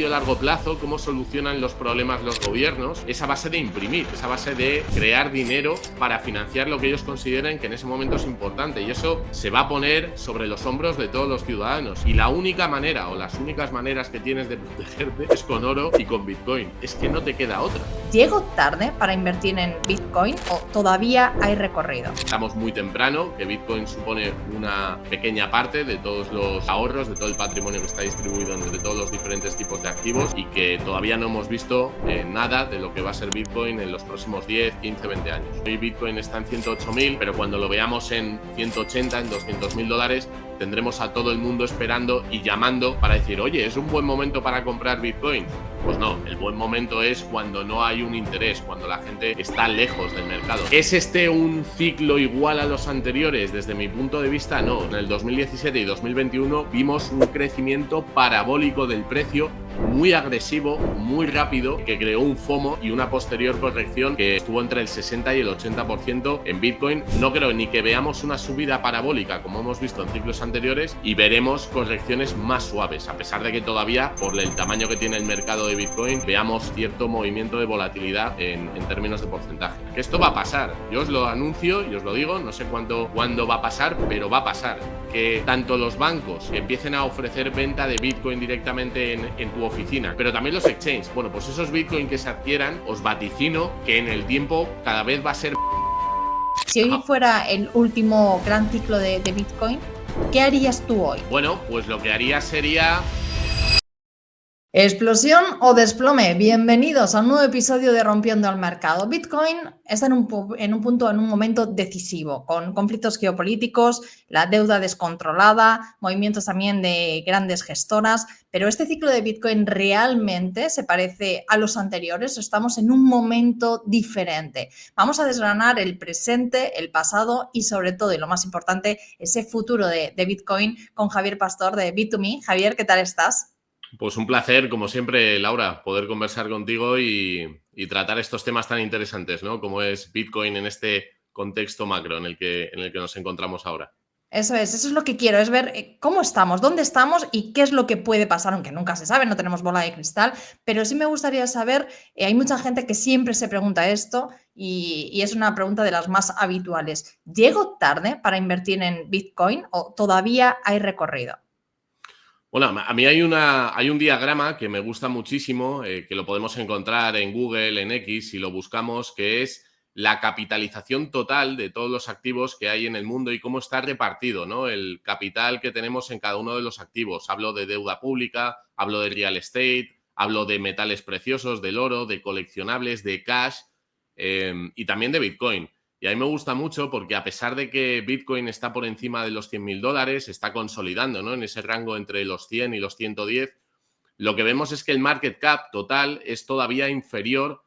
medio y largo plazo, cómo solucionan los problemas los gobiernos, esa base de imprimir, esa base de crear dinero para financiar lo que ellos consideren que en ese momento es importante, y eso se va a poner sobre los hombros de todos los ciudadanos, y la única manera o las únicas maneras que tienes de protegerte es con oro y con Bitcoin. Es que no te queda otra. ¿Llego tarde para invertir en Bitcoin o todavía hay recorrido? Estamos muy temprano, que Bitcoin supone una pequeña parte de todos los ahorros, de todo el patrimonio que está distribuido entre todos los diferentes tipos de activos, y que todavía no hemos visto nada de lo que va a ser Bitcoin en los próximos 10, 15, 20 años. Hoy Bitcoin está en 108.000, pero cuando lo veamos en 180, en 200.000 dólares, tendremos a todo el mundo esperando y llamando para decir, oye, ¿es un buen momento para comprar Bitcoin? Pues no, el buen momento es cuando no hay un interés, cuando la gente está lejos del mercado. ¿Es este un ciclo igual a los anteriores? Desde mi punto de vista, no. En el 2017 y 2021 vimos un crecimiento parabólico del precio, muy agresivo, muy rápido, que creó un FOMO y una posterior corrección que estuvo entre el 60 y el 80% en Bitcoin. No creo ni que veamos una subida parabólica como hemos visto en ciclos anteriores, y veremos correcciones más suaves, a pesar de que todavía, por el tamaño que tiene el mercado de Bitcoin, veamos cierto movimiento de volatilidad en términos de porcentaje. Que esto va a pasar, yo os lo anuncio y os lo digo, no sé cuándo va a pasar, pero va a pasar. Que tanto los bancos empiecen a ofrecer venta de Bitcoin directamente en tu oficina, pero también los exchanges, bueno, pues esos Bitcoin que se adquieran, os vaticino que en el tiempo cada vez va a ser... Si hoy fuera el último gran ciclo de Bitcoin, ¿qué harías tú hoy? Bueno, pues lo que haría sería... ¿Explosión o desplome? Bienvenidos a un nuevo episodio de Rompiendo el Mercado. Bitcoin está en un momento decisivo, con conflictos geopolíticos, la deuda descontrolada, movimientos también de grandes gestoras, pero este ciclo de Bitcoin realmente se parece a los anteriores. Estamos en un momento diferente. Vamos a desgranar el presente, el pasado y sobre todo, y lo más importante, ese futuro de Bitcoin con Javier Pastor de Bit2Me. Javier, ¿qué tal estás? Pues un placer, como siempre, Laura, poder conversar contigo y tratar estos temas tan interesantes, ¿no? Como es Bitcoin en este contexto macro en el que nos encontramos ahora. Eso es lo que quiero, es ver cómo estamos, dónde estamos y qué es lo que puede pasar, aunque nunca se sabe, no tenemos bola de cristal, pero sí me gustaría saber, hay mucha gente que siempre se pregunta esto y es una pregunta de las más habituales. ¿Llego tarde para invertir en Bitcoin o todavía hay recorrido? Bueno, a mí hay un diagrama que me gusta muchísimo, que lo podemos encontrar en Google, en X, si lo buscamos, que es la capitalización total de todos los activos que hay en el mundo y cómo está repartido, ¿no? El capital que tenemos en cada uno de los activos. Hablo de deuda pública, hablo de real estate, hablo de metales preciosos, del oro, de coleccionables, de cash, y también de Bitcoin. Y a mí me gusta mucho porque, a pesar de que Bitcoin está por encima de los 100.000 dólares, está consolidando, ¿no?, en ese rango entre los 100 y los 110, lo que vemos es que el market cap total es todavía inferior,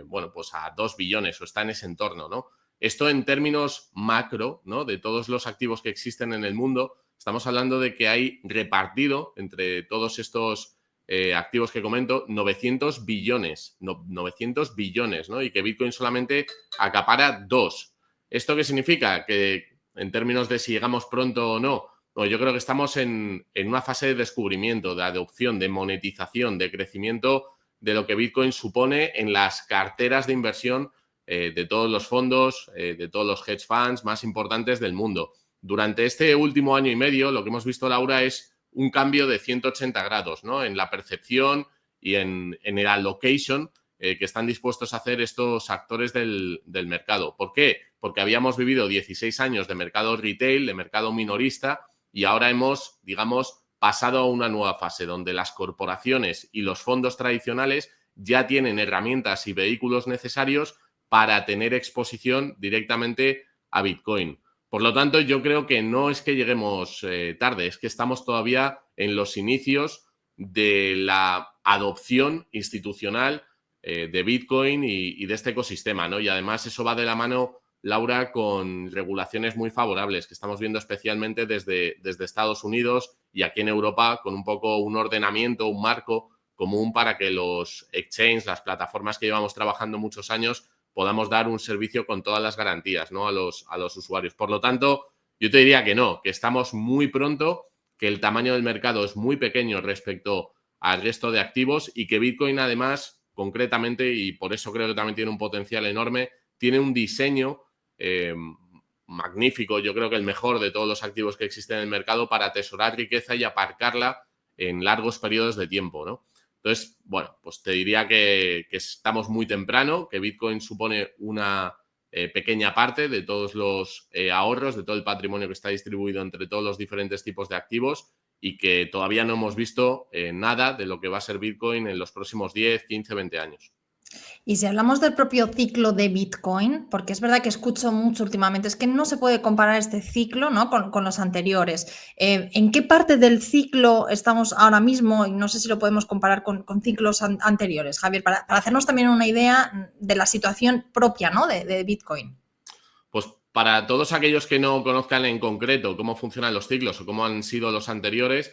bueno, pues a 2 billones, o está en ese entorno, ¿no? Esto en términos macro, ¿no?, de todos los activos que existen en el mundo, estamos hablando de que hay repartido entre todos estos activos que comento 900 billones, 900 billones, ¿no? Y que Bitcoin solamente acapara 2. ¿Esto qué significa? Que en términos de si llegamos pronto o no, pues yo creo que estamos en una fase de descubrimiento, de adopción, de monetización, de crecimiento de lo que Bitcoin supone en las carteras de inversión de todos los fondos, de todos los hedge funds más importantes del mundo. Durante este último año y medio, lo que hemos visto, Laura, es un cambio de 180 grados, ¿no?, en la percepción y en el allocation que están dispuestos a hacer estos actores del mercado. ¿Por qué? Porque habíamos vivido 16 años de mercado retail, de mercado minorista, y ahora hemos, digamos, pasado a una nueva fase donde las corporaciones y los fondos tradicionales ya tienen herramientas y vehículos necesarios para tener exposición directamente a Bitcoin. Por lo tanto, yo creo que no es que lleguemos tarde, es que estamos todavía en los inicios de la adopción institucional de Bitcoin y de este ecosistema, ¿no? Y además eso va de la mano, Laura, con regulaciones muy favorables que estamos viendo especialmente desde Estados Unidos y aquí en Europa, con un poco un ordenamiento, un marco común para que los exchanges, las plataformas que llevamos trabajando muchos años, podamos dar un servicio con todas las garantías, ¿no?, a los usuarios. Por lo tanto, yo te diría que no, que estamos muy pronto, que el tamaño del mercado es muy pequeño respecto al resto de activos y que Bitcoin además, concretamente, y por eso creo que también tiene un potencial enorme, tiene un diseño magnífico, yo creo que el mejor de todos los activos que existen en el mercado para atesorar riqueza y aparcarla en largos periodos de tiempo, ¿no? Entonces, bueno, pues te diría que estamos muy temprano, que Bitcoin supone una pequeña parte de todos los ahorros, de todo el patrimonio que está distribuido entre todos los diferentes tipos de activos y que todavía no hemos visto nada de lo que va a ser Bitcoin en los próximos 10, 15, 20 años. Y si hablamos del propio ciclo de Bitcoin, porque es verdad que escucho mucho últimamente, es que no se puede comparar este ciclo, ¿no?, con los anteriores. ¿En qué parte del ciclo estamos ahora mismo? Y no sé si lo podemos comparar con ciclos anteriores, Javier, para hacernos también una idea de la situación propia, ¿no?, de Bitcoin. Pues para todos aquellos que no conozcan en concreto cómo funcionan los ciclos o cómo han sido los anteriores,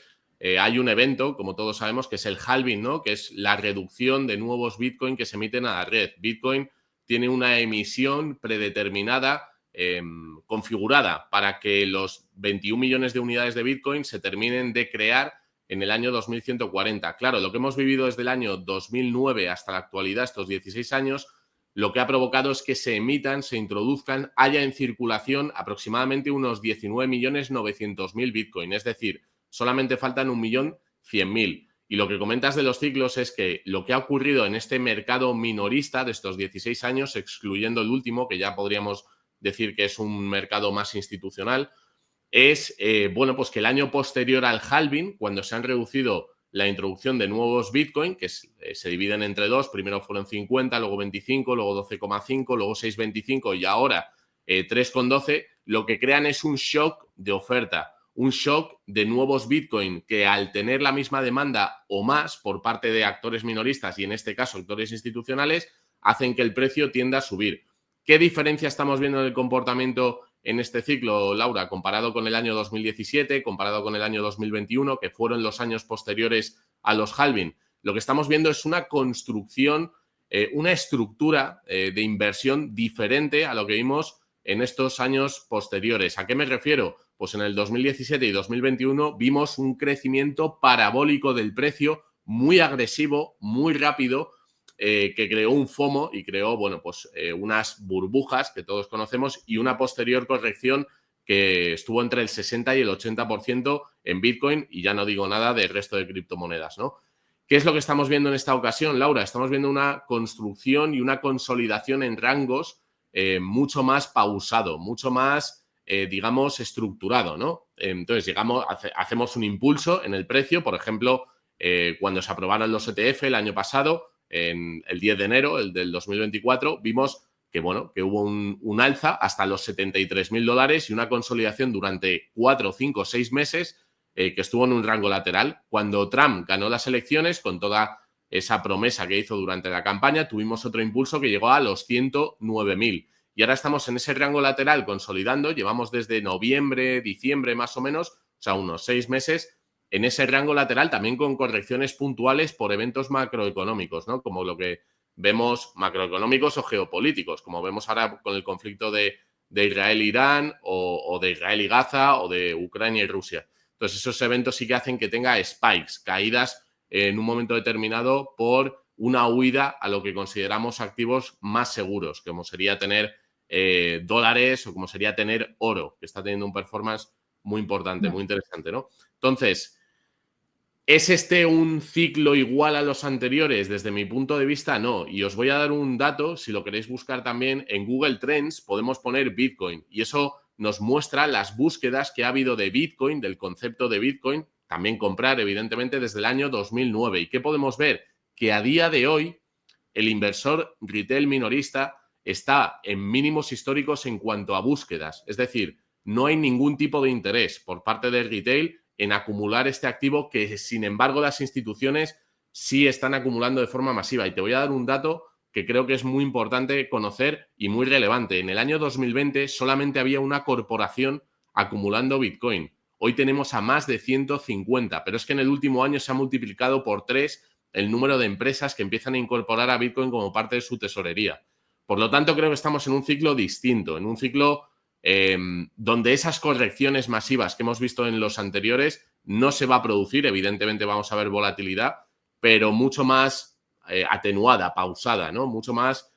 hay un evento, como todos sabemos, que es el halving, ¿no?, que es la reducción de nuevos Bitcoin que se emiten a la red. Bitcoin tiene una emisión predeterminada, configurada para que los 21 millones de unidades de Bitcoin se terminen de crear en el año 2140. Claro, lo que hemos vivido desde el año 2009 hasta la actualidad, estos 16 años, lo que ha provocado es que se emitan, se introduzcan, haya en circulación aproximadamente unos 19.900.000 Bitcoin. Es decir, solamente faltan 1.100.000. Y lo que comentas de los ciclos es que lo que ha ocurrido en este mercado minorista de estos 16 años, excluyendo el último, que ya podríamos decir que es un mercado más institucional, es bueno, pues que el año posterior al halving, cuando se han reducido la introducción de nuevos Bitcoin, que se dividen entre dos, primero fueron 50, luego 25, luego 12,5, luego 6,25 y ahora 3,12, lo que crean es un shock de oferta, un shock de nuevos Bitcoin que al tener la misma demanda o más por parte de actores minoristas y en este caso actores institucionales, hacen que el precio tienda a subir. ¿Qué diferencia estamos viendo en el comportamiento en este ciclo, Laura, comparado con el año 2017, comparado con el año 2021, que fueron los años posteriores a los halving? Lo que estamos viendo es una construcción, una estructura de inversión diferente a lo que vimos en estos años posteriores. ¿A qué me refiero? Pues en el 2017 y 2021 vimos un crecimiento parabólico del precio muy agresivo, muy rápido, que creó un FOMO y creó, bueno, pues unas burbujas que todos conocemos y una posterior corrección que estuvo entre el 60 y el 80% en Bitcoin y ya no digo nada del resto de criptomonedas, ¿no? ¿Qué es lo que estamos viendo en esta ocasión, Laura? Estamos viendo una construcción y una consolidación en rangos mucho más pausado, mucho más, digamos, estructurado, ¿no? Entonces, hacemos un impulso en el precio, por ejemplo, cuando se aprobaron los ETF el año pasado, en el 10 de enero, el del 2024, vimos que, bueno, que hubo un alza hasta los $73.000 y una consolidación durante 4, 5, 6 meses que estuvo en un rango lateral. Cuando Trump ganó las elecciones, con toda esa promesa que hizo durante la campaña, tuvimos otro impulso que llegó a los 109.000. Y ahora estamos en ese rango lateral consolidando, llevamos desde noviembre, diciembre más o menos, o sea, unos 6 meses, en ese rango lateral, también con correcciones puntuales por eventos macroeconómicos, ¿no? Como lo que vemos, macroeconómicos o geopolíticos, como vemos ahora con el conflicto de Israel-Irán o de Israel y Gaza o de Ucrania y Rusia. Entonces, esos eventos sí que hacen que tenga spikes, caídas en un momento determinado por una huida a lo que consideramos activos más seguros, como sería tener dólares o como sería tener oro, que está teniendo un performance muy importante, muy interesante, ¿no? Entonces, ¿es este un ciclo igual a los anteriores? Desde mi punto de vista, no. Y os voy a dar un dato, si lo queréis buscar también, en Google Trends podemos poner Bitcoin y eso nos muestra las búsquedas que ha habido de Bitcoin, del concepto de Bitcoin, también comprar, evidentemente, desde el año 2009. ¿Y qué podemos ver? Que a día de hoy el inversor retail minorista está en mínimos históricos en cuanto a búsquedas. Es decir, no hay ningún tipo de interés por parte del retail en acumular este activo que, sin embargo, las instituciones sí están acumulando de forma masiva. Y te voy a dar un dato que creo que es muy importante conocer y muy relevante. En el año 2020 solamente había una corporación acumulando Bitcoin. Hoy tenemos a más de 150, pero es que en el último año se ha multiplicado por 3 el número de empresas que empiezan a incorporar a Bitcoin como parte de su tesorería. Por lo tanto, creo que estamos en un ciclo distinto, en un ciclo donde esas correcciones masivas que hemos visto en los anteriores no se va a producir. Evidentemente vamos a ver volatilidad, pero mucho más atenuada, pausada, ¿no? Mucho más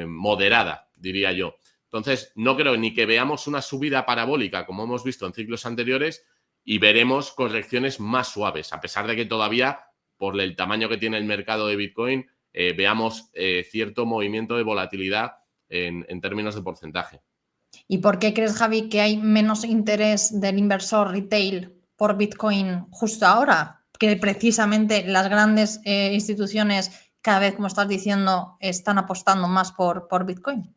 moderada, diría yo. Entonces, no creo ni que veamos una subida parabólica como hemos visto en ciclos anteriores y veremos correcciones más suaves, a pesar de que todavía, por el tamaño que tiene el mercado de Bitcoin, veamos cierto movimiento de volatilidad en términos de porcentaje. ¿Y por qué crees, Javi, que hay menos interés del inversor retail por Bitcoin justo ahora? Que precisamente las grandes instituciones, cada vez, como estás diciendo, están apostando más por Bitcoin.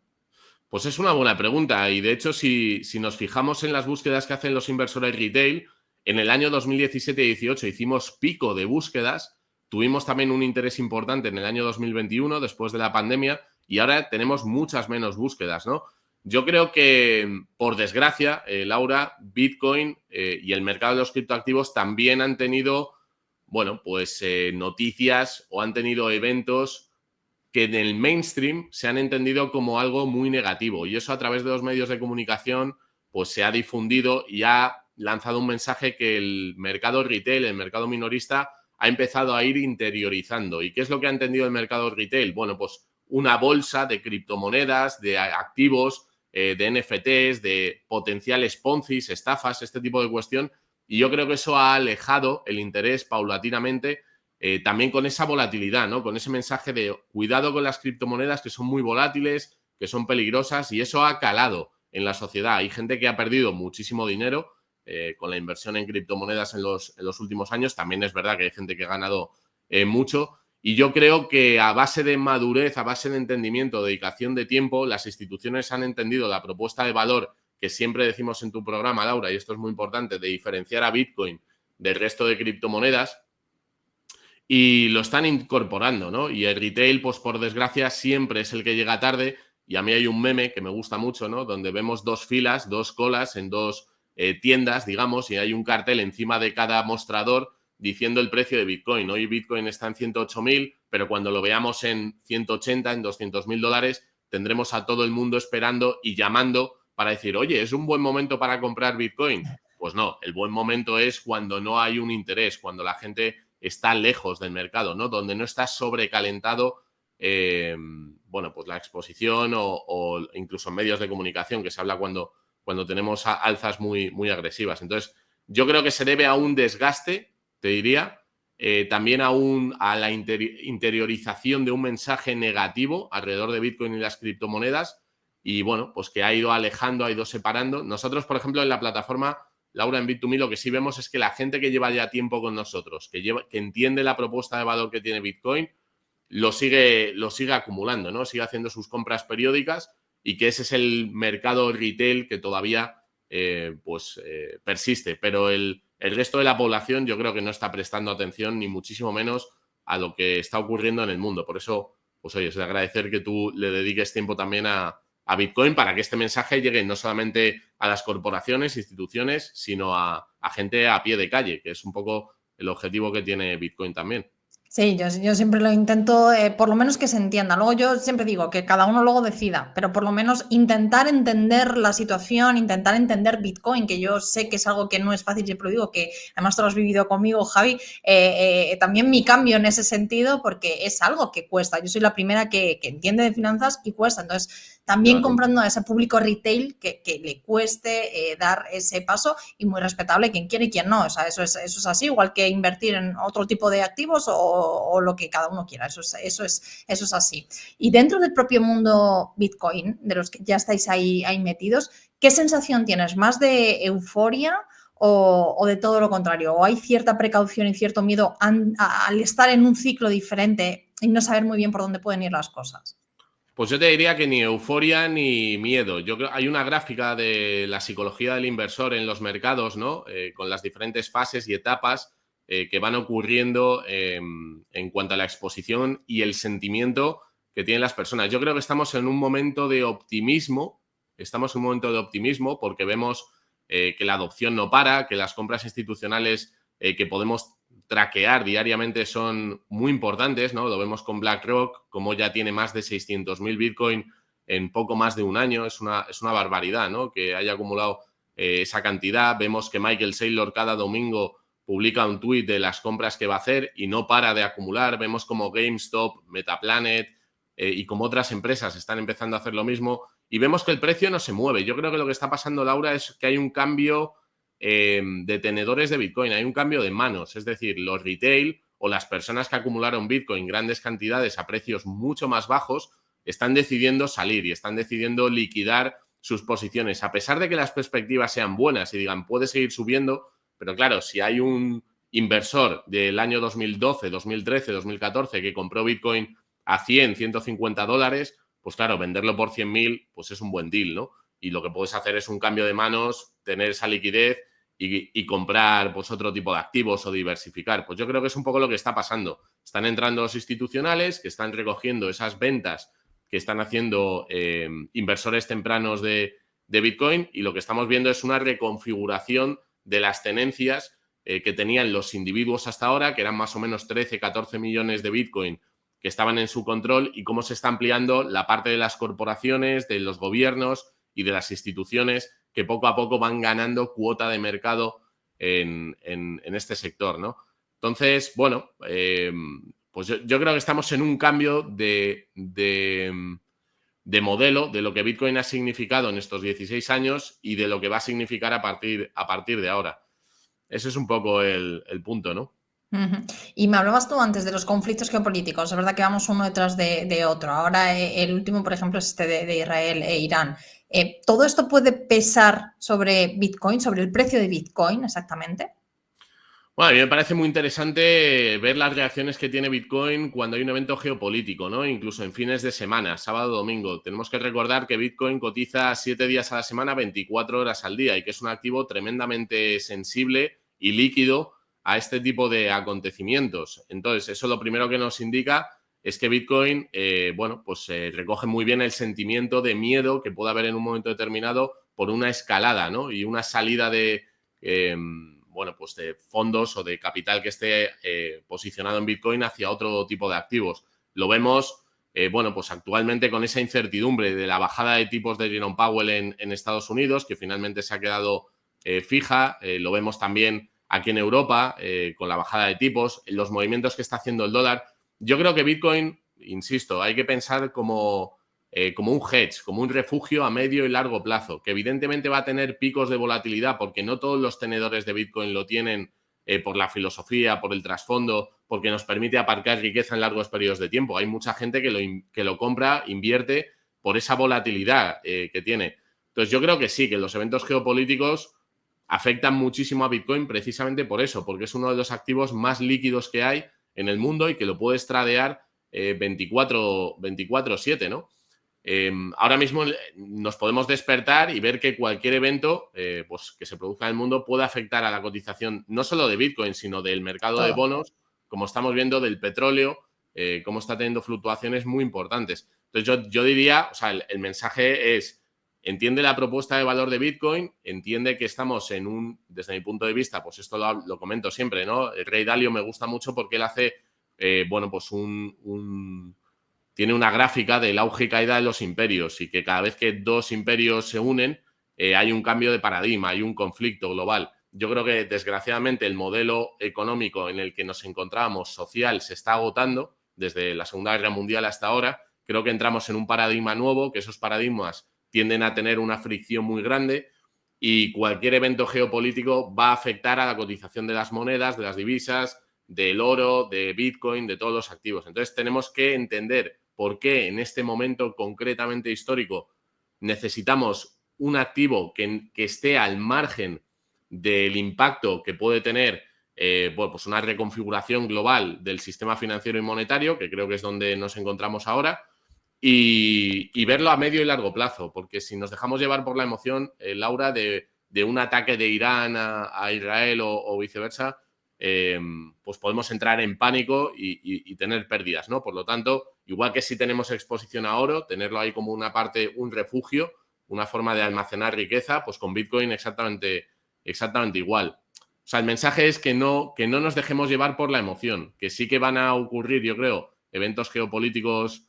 Pues es una buena pregunta y de hecho si nos fijamos en las búsquedas que hacen los inversores retail, en el año 2017-18 hicimos pico de búsquedas, tuvimos también un interés importante en el año 2021 después de la pandemia y ahora tenemos muchas menos búsquedas, ¿no? Yo creo que, por desgracia, Laura, Bitcoin y el mercado de los criptoactivos también han tenido, bueno, pues noticias o han tenido eventos que en el mainstream se han entendido como algo muy negativo y eso a través de los medios de comunicación pues se ha difundido y ha lanzado un mensaje que el mercado retail, el mercado minorista ha empezado a ir interiorizando. ¿Y qué es lo que ha entendido el mercado retail? Bueno, pues una bolsa de criptomonedas, de activos, de NFTs, de potenciales Ponzis, estafas, este tipo de cuestión. Y yo creo que eso ha alejado el interés paulatinamente también con esa volatilidad, ¿no? Con ese mensaje de cuidado con las criptomonedas que son muy volátiles, que son peligrosas y eso ha calado en la sociedad. Hay gente que ha perdido muchísimo dinero con la inversión en criptomonedas en los últimos años. También es verdad que hay gente que ha ganado mucho y yo creo que a base de madurez, a base de entendimiento, dedicación de tiempo, las instituciones han entendido la propuesta de valor que siempre decimos en tu programa, Laura, y esto es muy importante, de diferenciar a Bitcoin del resto de criptomonedas y lo están incorporando, ¿no? Y el retail, pues por desgracia, siempre es el que llega tarde y a mí hay un meme que me gusta mucho, ¿no? Donde vemos dos filas, dos colas en dos tiendas, digamos, y hay un cartel encima de cada mostrador diciendo el precio de Bitcoin. Hoy Bitcoin está en 108.000, pero cuando lo veamos en 180, en 200.000 dólares, tendremos a todo el mundo esperando y llamando para decir, oye, ¿es un buen momento para comprar Bitcoin? Pues no, el buen momento es cuando no hay un interés, cuando la gente está lejos del mercado, ¿no? Donde no está sobrecalentado, bueno, pues la exposición o incluso en medios de comunicación, que se habla cuando tenemos alzas muy, muy agresivas. Entonces, yo creo que se debe a un desgaste, te diría, también a la interiorización de un mensaje negativo alrededor de Bitcoin y las criptomonedas y, bueno, pues que ha ido alejando, ha ido separando. Nosotros, por ejemplo, en la plataforma Laura, en Bit2Me lo que sí vemos es que la gente que lleva ya tiempo con nosotros, que entiende la propuesta de valor que tiene Bitcoin, lo sigue acumulando, ¿no? Sigue haciendo sus compras periódicas y que ese es el mercado retail que todavía persiste. Pero el resto de la población yo creo que no está prestando atención ni muchísimo menos a lo que está ocurriendo en el mundo. Por eso, pues oye, es de agradecer que tú le dediques tiempo también a Bitcoin para que este mensaje llegue no solamente a las corporaciones, instituciones, sino a gente a pie de calle, que es un poco el objetivo que tiene Bitcoin también. Sí, yo siempre lo intento, por lo menos que se entienda. Luego yo siempre digo que cada uno luego decida, pero por lo menos intentar entender la situación, intentar entender Bitcoin, que yo sé que es algo que no es fácil, siempre lo digo, que además tú lo has vivido conmigo, Javi, también mi cambio en ese sentido, porque es algo que cuesta. Yo soy la primera que entiende de finanzas y cuesta. Entonces, también comprando a ese público retail que le cueste dar ese paso y muy respetable quien quiere y quien no. O sea, eso es así, igual que invertir en otro tipo de activos o lo que cada uno quiera. Eso es así. Y dentro del propio mundo Bitcoin, de los que ya estáis ahí metidos, ¿qué sensación tienes? ¿Más de euforia o de todo lo contrario? ¿O hay cierta precaución y cierto miedo al estar en un ciclo diferente y no saber muy bien por dónde pueden ir las cosas? Pues yo te diría que ni euforia ni miedo. Yo creo hay una gráfica de la psicología del inversor en los mercados, ¿no? Con las diferentes fases y etapas que van ocurriendo en cuanto a la exposición y el sentimiento que tienen las personas. Yo creo que estamos en un momento de optimismo. Estamos en un momento de optimismo porque vemos que la adopción no para, que las compras institucionales que podemos traquear diariamente son muy importantes, ¿no? Lo vemos con BlackRock, como ya tiene más de 600.000 Bitcoin en poco más de un año. Es una barbaridad, ¿no? Que haya acumulado esa cantidad. Vemos que Michael Saylor cada domingo publica un tuit de las compras que va a hacer y no para de acumular. Vemos como GameStop, Metaplanet y como otras empresas están empezando a hacer lo mismo y vemos que el precio no se mueve. Yo creo que lo que está pasando, Laura, es que hay un cambio de tenedores de Bitcoin, hay un cambio de manos, es decir, los retail o las personas que acumularon Bitcoin grandes cantidades a precios mucho más bajos están decidiendo salir y están decidiendo liquidar sus posiciones, a pesar de que las perspectivas sean buenas y digan, puede seguir subiendo, pero claro, si hay un inversor del año 2012, 2013, 2014 que compró Bitcoin a 100, 150 dólares, pues claro, venderlo por 100.000, pues es un buen deal, ¿no? Y lo que puedes hacer es un cambio de manos, tener esa liquidez y comprar pues otro tipo de activos o diversificar. Pues yo creo que es un poco lo que está pasando. Están entrando los institucionales que están recogiendo esas ventas que están haciendo inversores tempranos de Bitcoin y lo que estamos viendo es una reconfiguración de las tenencias que tenían los individuos hasta ahora, que eran más o menos 13, 14 millones de Bitcoin que estaban en su control y cómo se está ampliando la parte de las corporaciones, de los gobiernos y de las instituciones que poco a poco van ganando cuota de mercado en este sector, ¿no? Entonces, bueno, pues yo creo que estamos en un cambio de modelo de lo que Bitcoin ha significado en estos 16 años y de lo que va a significar a partir de ahora. Ese es un poco el punto, ¿no? Y me hablabas tú antes de los conflictos geopolíticos, es verdad que vamos uno detrás de otro. Ahora el último, por ejemplo, es este de Israel e Irán. ¿Todo esto puede pesar sobre Bitcoin, sobre el precio de Bitcoin exactamente? Bueno, a mí me parece muy interesante ver las reacciones que tiene Bitcoin cuando hay un evento geopolítico, ¿no? Incluso en fines de semana, sábado, domingo. Tenemos que recordar que Bitcoin cotiza 7 días a la semana, 24 horas al día y que es un activo tremendamente sensible y líquido a este tipo de acontecimientos. Entonces, eso lo primero que nos indica es que Bitcoin, bueno, pues recoge muy bien el sentimiento de miedo que puede haber en un momento determinado por una escalada, ¿no? Y una salida de... bueno, pues de fondos o de capital que esté posicionado en Bitcoin hacia otro tipo de activos. Lo vemos, bueno, pues actualmente con esa incertidumbre de la bajada de tipos de Jerome Powell en Estados Unidos, que finalmente se ha quedado fija. Lo vemos también aquí en Europa con la bajada de tipos, los movimientos que está haciendo el dólar. Yo creo que Bitcoin, insisto, hay que pensar como un hedge, como un refugio a medio y largo plazo, que evidentemente va a tener picos de volatilidad porque no todos los tenedores de Bitcoin lo tienen por la filosofía, por el trasfondo, porque nos permite aparcar riqueza en largos periodos de tiempo. Hay mucha gente que lo compra, invierte por esa volatilidad que tiene. Entonces yo creo que sí, que los eventos geopolíticos afectan muchísimo a Bitcoin precisamente por eso, porque es uno de los activos más líquidos que hay en el mundo y que lo puedes tradear 24/7, ¿no? Ahora mismo nos podemos despertar y ver que cualquier evento pues que se produzca en el mundo puede afectar a la cotización no solo de Bitcoin, sino del mercado de bonos, como estamos viendo del petróleo, cómo está teniendo fluctuaciones muy importantes. Entonces yo diría, o sea, el mensaje es, entiende la propuesta de valor de Bitcoin, entiende que estamos en desde mi punto de vista, pues esto lo comento siempre, ¿no? El Rey Dalio me gusta mucho porque él hace, bueno, pues tiene una gráfica del auge y caída de los imperios y que cada vez que dos imperios se unen hay un cambio de paradigma, hay un conflicto global. Yo creo que desgraciadamente el modelo económico en el que nos encontramos social se está agotando desde la Segunda Guerra Mundial hasta ahora. Creo que entramos en un paradigma nuevo, que esos paradigmas tienden a tener una fricción muy grande y cualquier evento geopolítico va a afectar a la cotización de las monedas, de las divisas, del oro, de Bitcoin, de todos los activos. Entonces tenemos que entender por qué en este momento concretamente histórico necesitamos un activo que esté al margen del impacto que puede tener bueno, pues una reconfiguración global del sistema financiero y monetario, que creo que es donde nos encontramos ahora, y verlo a medio y largo plazo, porque si nos dejamos llevar por la emoción, Laura, de un ataque de Irán a Israel o viceversa, pues podemos entrar en pánico y tener pérdidas, ¿no? Por lo tanto, igual que si tenemos exposición a oro, tenerlo ahí como una parte, un refugio, una forma de almacenar riqueza, pues con Bitcoin exactamente igual. O sea, el mensaje es que no nos dejemos llevar por la emoción, que sí que van a ocurrir, yo creo, eventos geopolíticos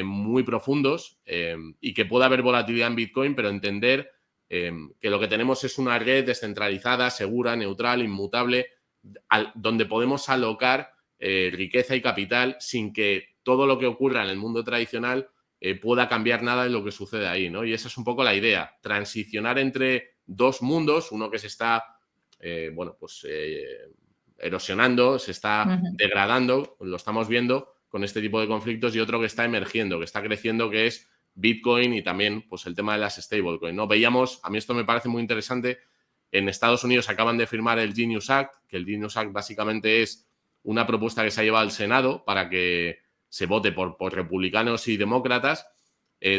muy profundos y que pueda haber volatilidad en Bitcoin, pero entender que lo que tenemos es una red descentralizada, segura, neutral, inmutable, donde podemos alocar riqueza y capital sin que todo lo que ocurra en el mundo tradicional pueda cambiar nada de lo que sucede ahí, ¿no? Y esa es un poco la idea, transicionar entre dos mundos, uno que se está, erosionando, se está degradando, lo estamos viendo con este tipo de conflictos, y otro que está emergiendo, que está creciendo, que es Bitcoin y también pues, el tema de las stablecoin, ¿no? Veíamos, a mí esto me parece muy interesante, en Estados Unidos acaban de firmar el Genius Act, que el Genius Act básicamente es una propuesta que se ha llevado al Senado para que se vote por republicanos y demócratas,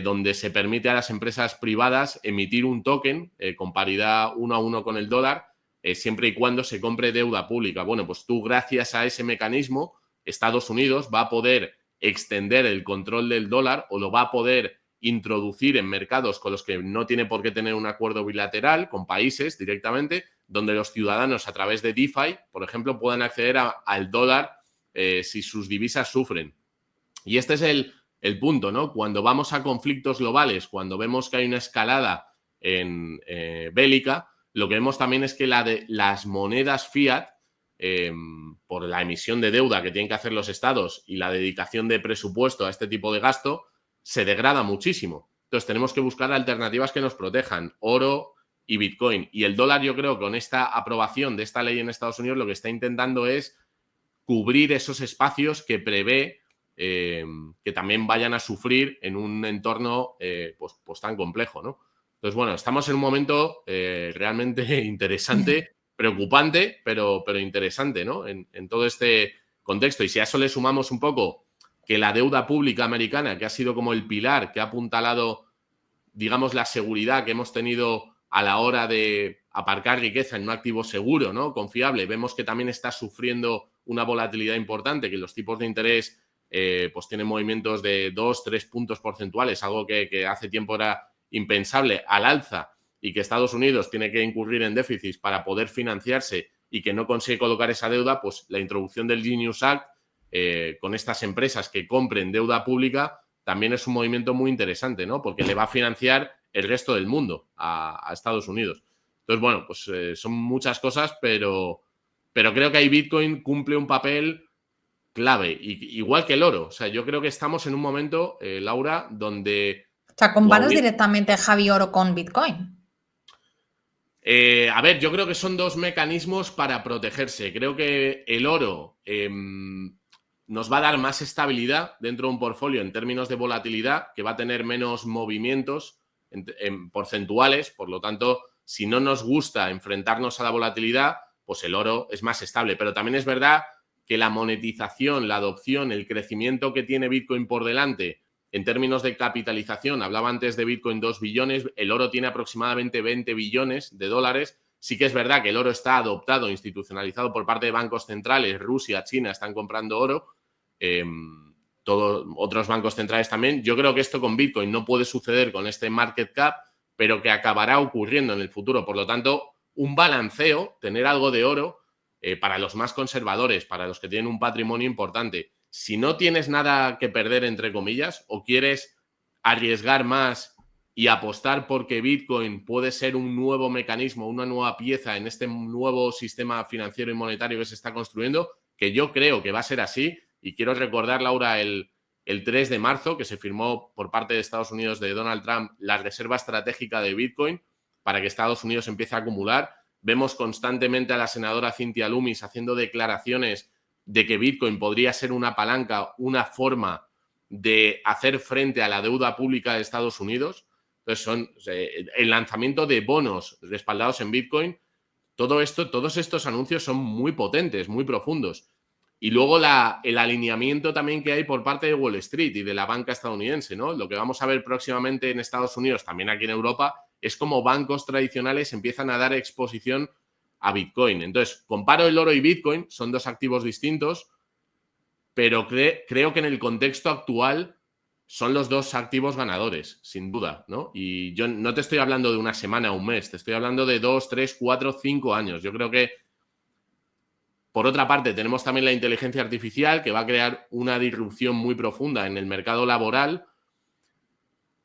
donde se permite a las empresas privadas emitir un token con paridad 1 a 1 con el dólar, siempre y cuando se compre deuda pública. Bueno, pues tú, gracias a ese mecanismo, Estados Unidos va a poder extender el control del dólar, o lo va a poder introducir en mercados con los que no tiene por qué tener un acuerdo bilateral, con países directamente, donde los ciudadanos, a través de DeFi, por ejemplo, puedan acceder al dólar si sus divisas sufren. Y este es el punto, ¿no? Cuando vamos a conflictos globales, cuando vemos que hay una escalada bélica, lo que vemos también es que las monedas fiat, por la emisión de deuda que tienen que hacer los estados y la dedicación de presupuesto a este tipo de gasto, se degrada muchísimo. Entonces tenemos que buscar alternativas que nos protejan, oro y Bitcoin. Y el dólar, yo creo que con esta aprobación de esta ley en Estados Unidos, lo que está intentando es cubrir esos espacios que prevé que también vayan a sufrir en un entorno pues tan complejo, ¿no? Entonces, bueno, estamos en un momento realmente interesante, preocupante, pero interesante, ¿no? En todo este contexto. Y si a eso le sumamos un poco que la deuda pública americana, que ha sido como el pilar que ha apuntalado, digamos, la seguridad que hemos tenido a la hora de aparcar riqueza en un activo seguro, ¿no? Confiable, vemos que también está sufriendo una volatilidad importante, que los tipos de interés pues tienen movimientos de 2-3 puntos porcentuales, algo que hace tiempo era impensable, al alza, y que Estados Unidos tiene que incurrir en déficits para poder financiarse y que no consigue colocar esa deuda, pues la introducción del Genius Act con estas empresas que compren deuda pública también es un movimiento muy interesante, ¿no? Porque le va a financiar el resto del mundo a Estados Unidos. Entonces, bueno, pues son muchas cosas, pero creo que ahí Bitcoin cumple un papel clave, igual que el oro. O sea, yo creo que estamos en un momento, Laura, donde... O sea, ¿comparas directamente Javi oro con Bitcoin? A ver, yo creo que son dos mecanismos para protegerse. Creo que el oro nos va a dar más estabilidad dentro de un portfolio en términos de volatilidad, que va a tener menos movimientos en porcentuales. Por lo tanto, si no nos gusta enfrentarnos a la volatilidad, pues el oro es más estable. Pero también es verdad que la monetización, la adopción, el crecimiento que tiene Bitcoin por delante en términos de capitalización, hablaba antes de Bitcoin 2 billones, el oro tiene aproximadamente 20 billones de dólares. Sí que es verdad que el oro está adoptado, institucionalizado por parte de bancos centrales. Rusia, China están comprando oro, todos otros bancos centrales también. Yo creo que esto con Bitcoin no puede suceder con este market cap, pero que acabará ocurriendo en el futuro. Por lo tanto, un balanceo, tener algo de oro, para los más conservadores, para los que tienen un patrimonio importante. Si no tienes nada que perder, entre comillas, o quieres arriesgar más y apostar porque Bitcoin puede ser un nuevo mecanismo, una nueva pieza en este nuevo sistema financiero y monetario que se está construyendo, que yo creo que va a ser así. Y quiero recordar, Laura, el 3 de marzo, que se firmó por parte de Estados Unidos, de Donald Trump, la reserva estratégica de Bitcoin para que Estados Unidos empiece a acumular. Vemos constantemente a la senadora Cynthia Lummis haciendo declaraciones de que Bitcoin podría ser una palanca, una forma de hacer frente a la deuda pública de Estados Unidos. Entonces, el lanzamiento de bonos respaldados en Bitcoin, todos estos anuncios son muy potentes, muy profundos. Y luego el alineamiento también que hay por parte de Wall Street y de la banca estadounidense, ¿no? Lo que vamos a ver próximamente en Estados Unidos, también aquí en Europa, es como bancos tradicionales empiezan a dar exposición a Bitcoin. Entonces, comparo el oro y Bitcoin, son dos activos distintos, pero creo que en el contexto actual son los dos activos ganadores, sin duda, ¿no? Y yo no te estoy hablando de una semana o un mes, te estoy hablando de 2, 3, 4, 5 años. Yo creo que, por otra parte, tenemos también la inteligencia artificial, que va a crear una disrupción muy profunda en el mercado laboral.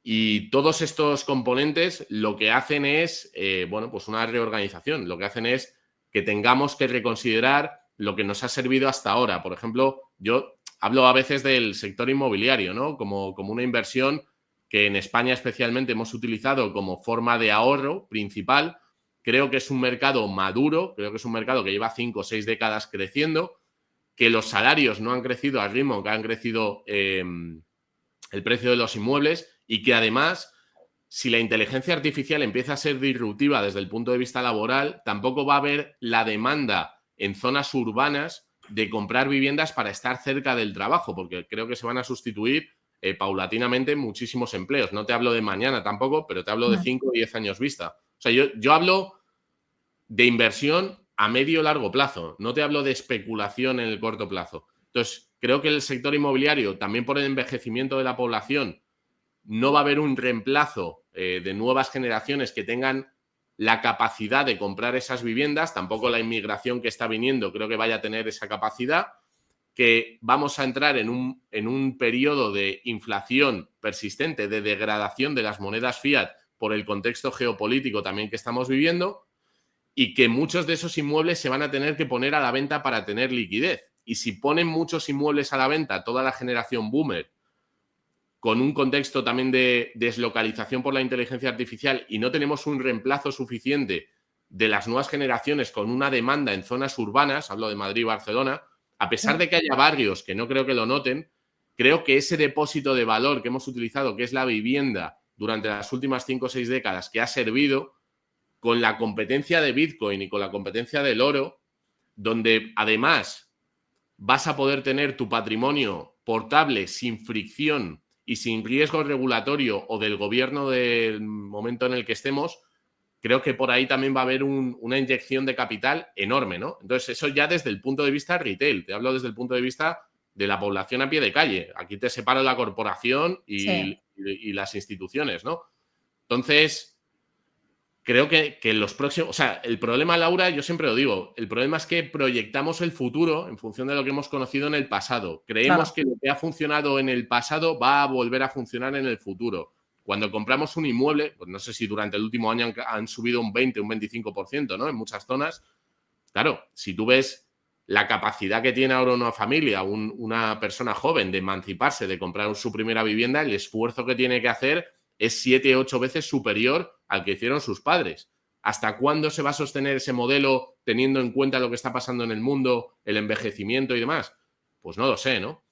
Y todos estos componentes lo que hacen es, pues una reorganización. Lo que hacen es que tengamos que reconsiderar lo que nos ha servido hasta ahora. Por ejemplo, yo hablo a veces del sector inmobiliario, ¿no? Como una inversión que en España especialmente hemos utilizado como forma de ahorro principal. Creo que es un mercado maduro, creo que es un mercado que lleva 5 o 6 décadas creciendo, que los salarios no han crecido al ritmo que han crecido el precio de los inmuebles y que además, si la inteligencia artificial empieza a ser disruptiva desde el punto de vista laboral, tampoco va a haber la demanda en zonas urbanas de comprar viviendas para estar cerca del trabajo, porque creo que se van a sustituir paulatinamente muchísimos empleos. No te hablo de mañana tampoco, pero te hablo de 5 o 10 años vista. O sea, yo hablo de inversión a medio o largo plazo, no te hablo de especulación en el corto plazo. Entonces, creo que el sector inmobiliario, también por el envejecimiento de la población, no va a haber un reemplazo de nuevas generaciones que tengan la capacidad de comprar esas viviendas, tampoco la inmigración que está viniendo creo que vaya a tener esa capacidad, que vamos a entrar en un periodo de inflación persistente, de degradación de las monedas fiat por el contexto geopolítico también que estamos viviendo, y que muchos de esos inmuebles se van a tener que poner a la venta para tener liquidez. Y si ponen muchos inmuebles a la venta, toda la generación boomer, con un contexto también de deslocalización por la inteligencia artificial, y no tenemos un reemplazo suficiente de las nuevas generaciones con una demanda en zonas urbanas, hablo de Madrid y Barcelona, a pesar de que haya barrios que no creo que lo noten, creo que ese depósito de valor que hemos utilizado, que es la vivienda, durante las últimas 5 o 6 décadas, que ha servido, con la competencia de Bitcoin y con la competencia del oro, donde además vas a poder tener tu patrimonio portable sin fricción y sin riesgo regulatorio o del gobierno del momento en el que estemos, creo que por ahí también va a haber una inyección de capital enorme, ¿no? Entonces, eso ya desde el punto de vista retail, te hablo desde el punto de vista de la población a pie de calle. Aquí te separo la corporación y las instituciones, ¿no? Entonces, creo que los próximos... O sea, el problema, Laura, yo siempre lo digo, el problema es que proyectamos el futuro en función de lo que hemos conocido en el pasado. Creemos que lo que ha funcionado en el pasado va a volver a funcionar en el futuro. Cuando compramos un inmueble, pues no sé si durante el último año han subido un 20, un 25%, ¿no? En muchas zonas. Claro, si tú ves la capacidad que tiene ahora una familia, una persona joven de emanciparse, de comprar su primera vivienda, el esfuerzo que tiene que hacer es 7 o 8 veces superior al que hicieron sus padres. ¿Hasta cuándo se va a sostener ese modelo teniendo en cuenta lo que está pasando en el mundo, el envejecimiento y demás? Pues no lo sé, ¿no?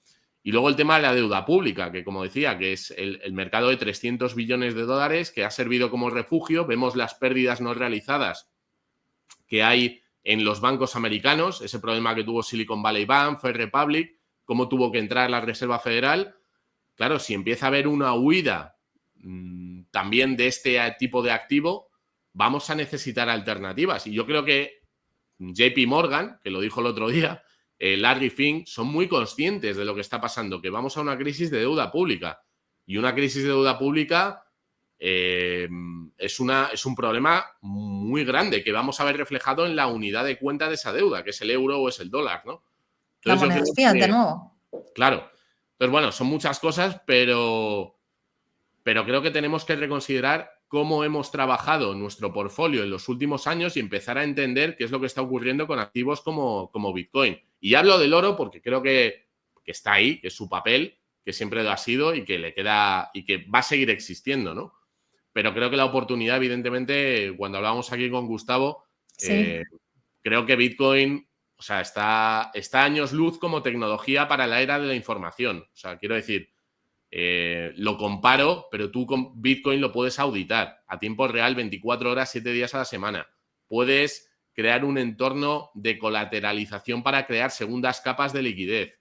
Y luego el tema de la deuda pública, que como decía, que es el mercado de 300 billones de dólares que ha servido como refugio. Vemos las pérdidas no realizadas que hay en los bancos americanos, ese problema que tuvo Silicon Valley Bank, First Republic, cómo tuvo que entrar la Reserva Federal. Claro, si empieza a haber una huida también de este tipo de activo, vamos a necesitar alternativas. Y yo creo que JP Morgan, que lo dijo el otro día, Larry Fink, son muy conscientes de lo que está pasando, que vamos a una crisis de deuda pública. Y una crisis de deuda pública es un problema muy grande que vamos a ver reflejado en la unidad de cuenta de esa deuda, que es el euro o es el dólar, ¿no? Entonces, la moneda es fiat, de nuevo. Claro. Entonces, bueno, son muchas cosas, pero creo que tenemos que reconsiderar cómo hemos trabajado nuestro portfolio en los últimos años y empezar a entender qué es lo que está ocurriendo con activos como Bitcoin. Y hablo del oro porque creo que está ahí, que es su papel, que siempre lo ha sido y que le queda y que va a seguir existiendo, ¿no? Pero creo que la oportunidad, evidentemente, cuando hablábamos aquí con Gustavo, creo que Bitcoin, o sea, está años luz como tecnología para la era de la información. O sea, quiero decir, lo comparo, pero tú con Bitcoin lo puedes auditar a tiempo real, 24 horas, 7 días a la semana. Puedes crear un entorno de colateralización para crear segundas capas de liquidez.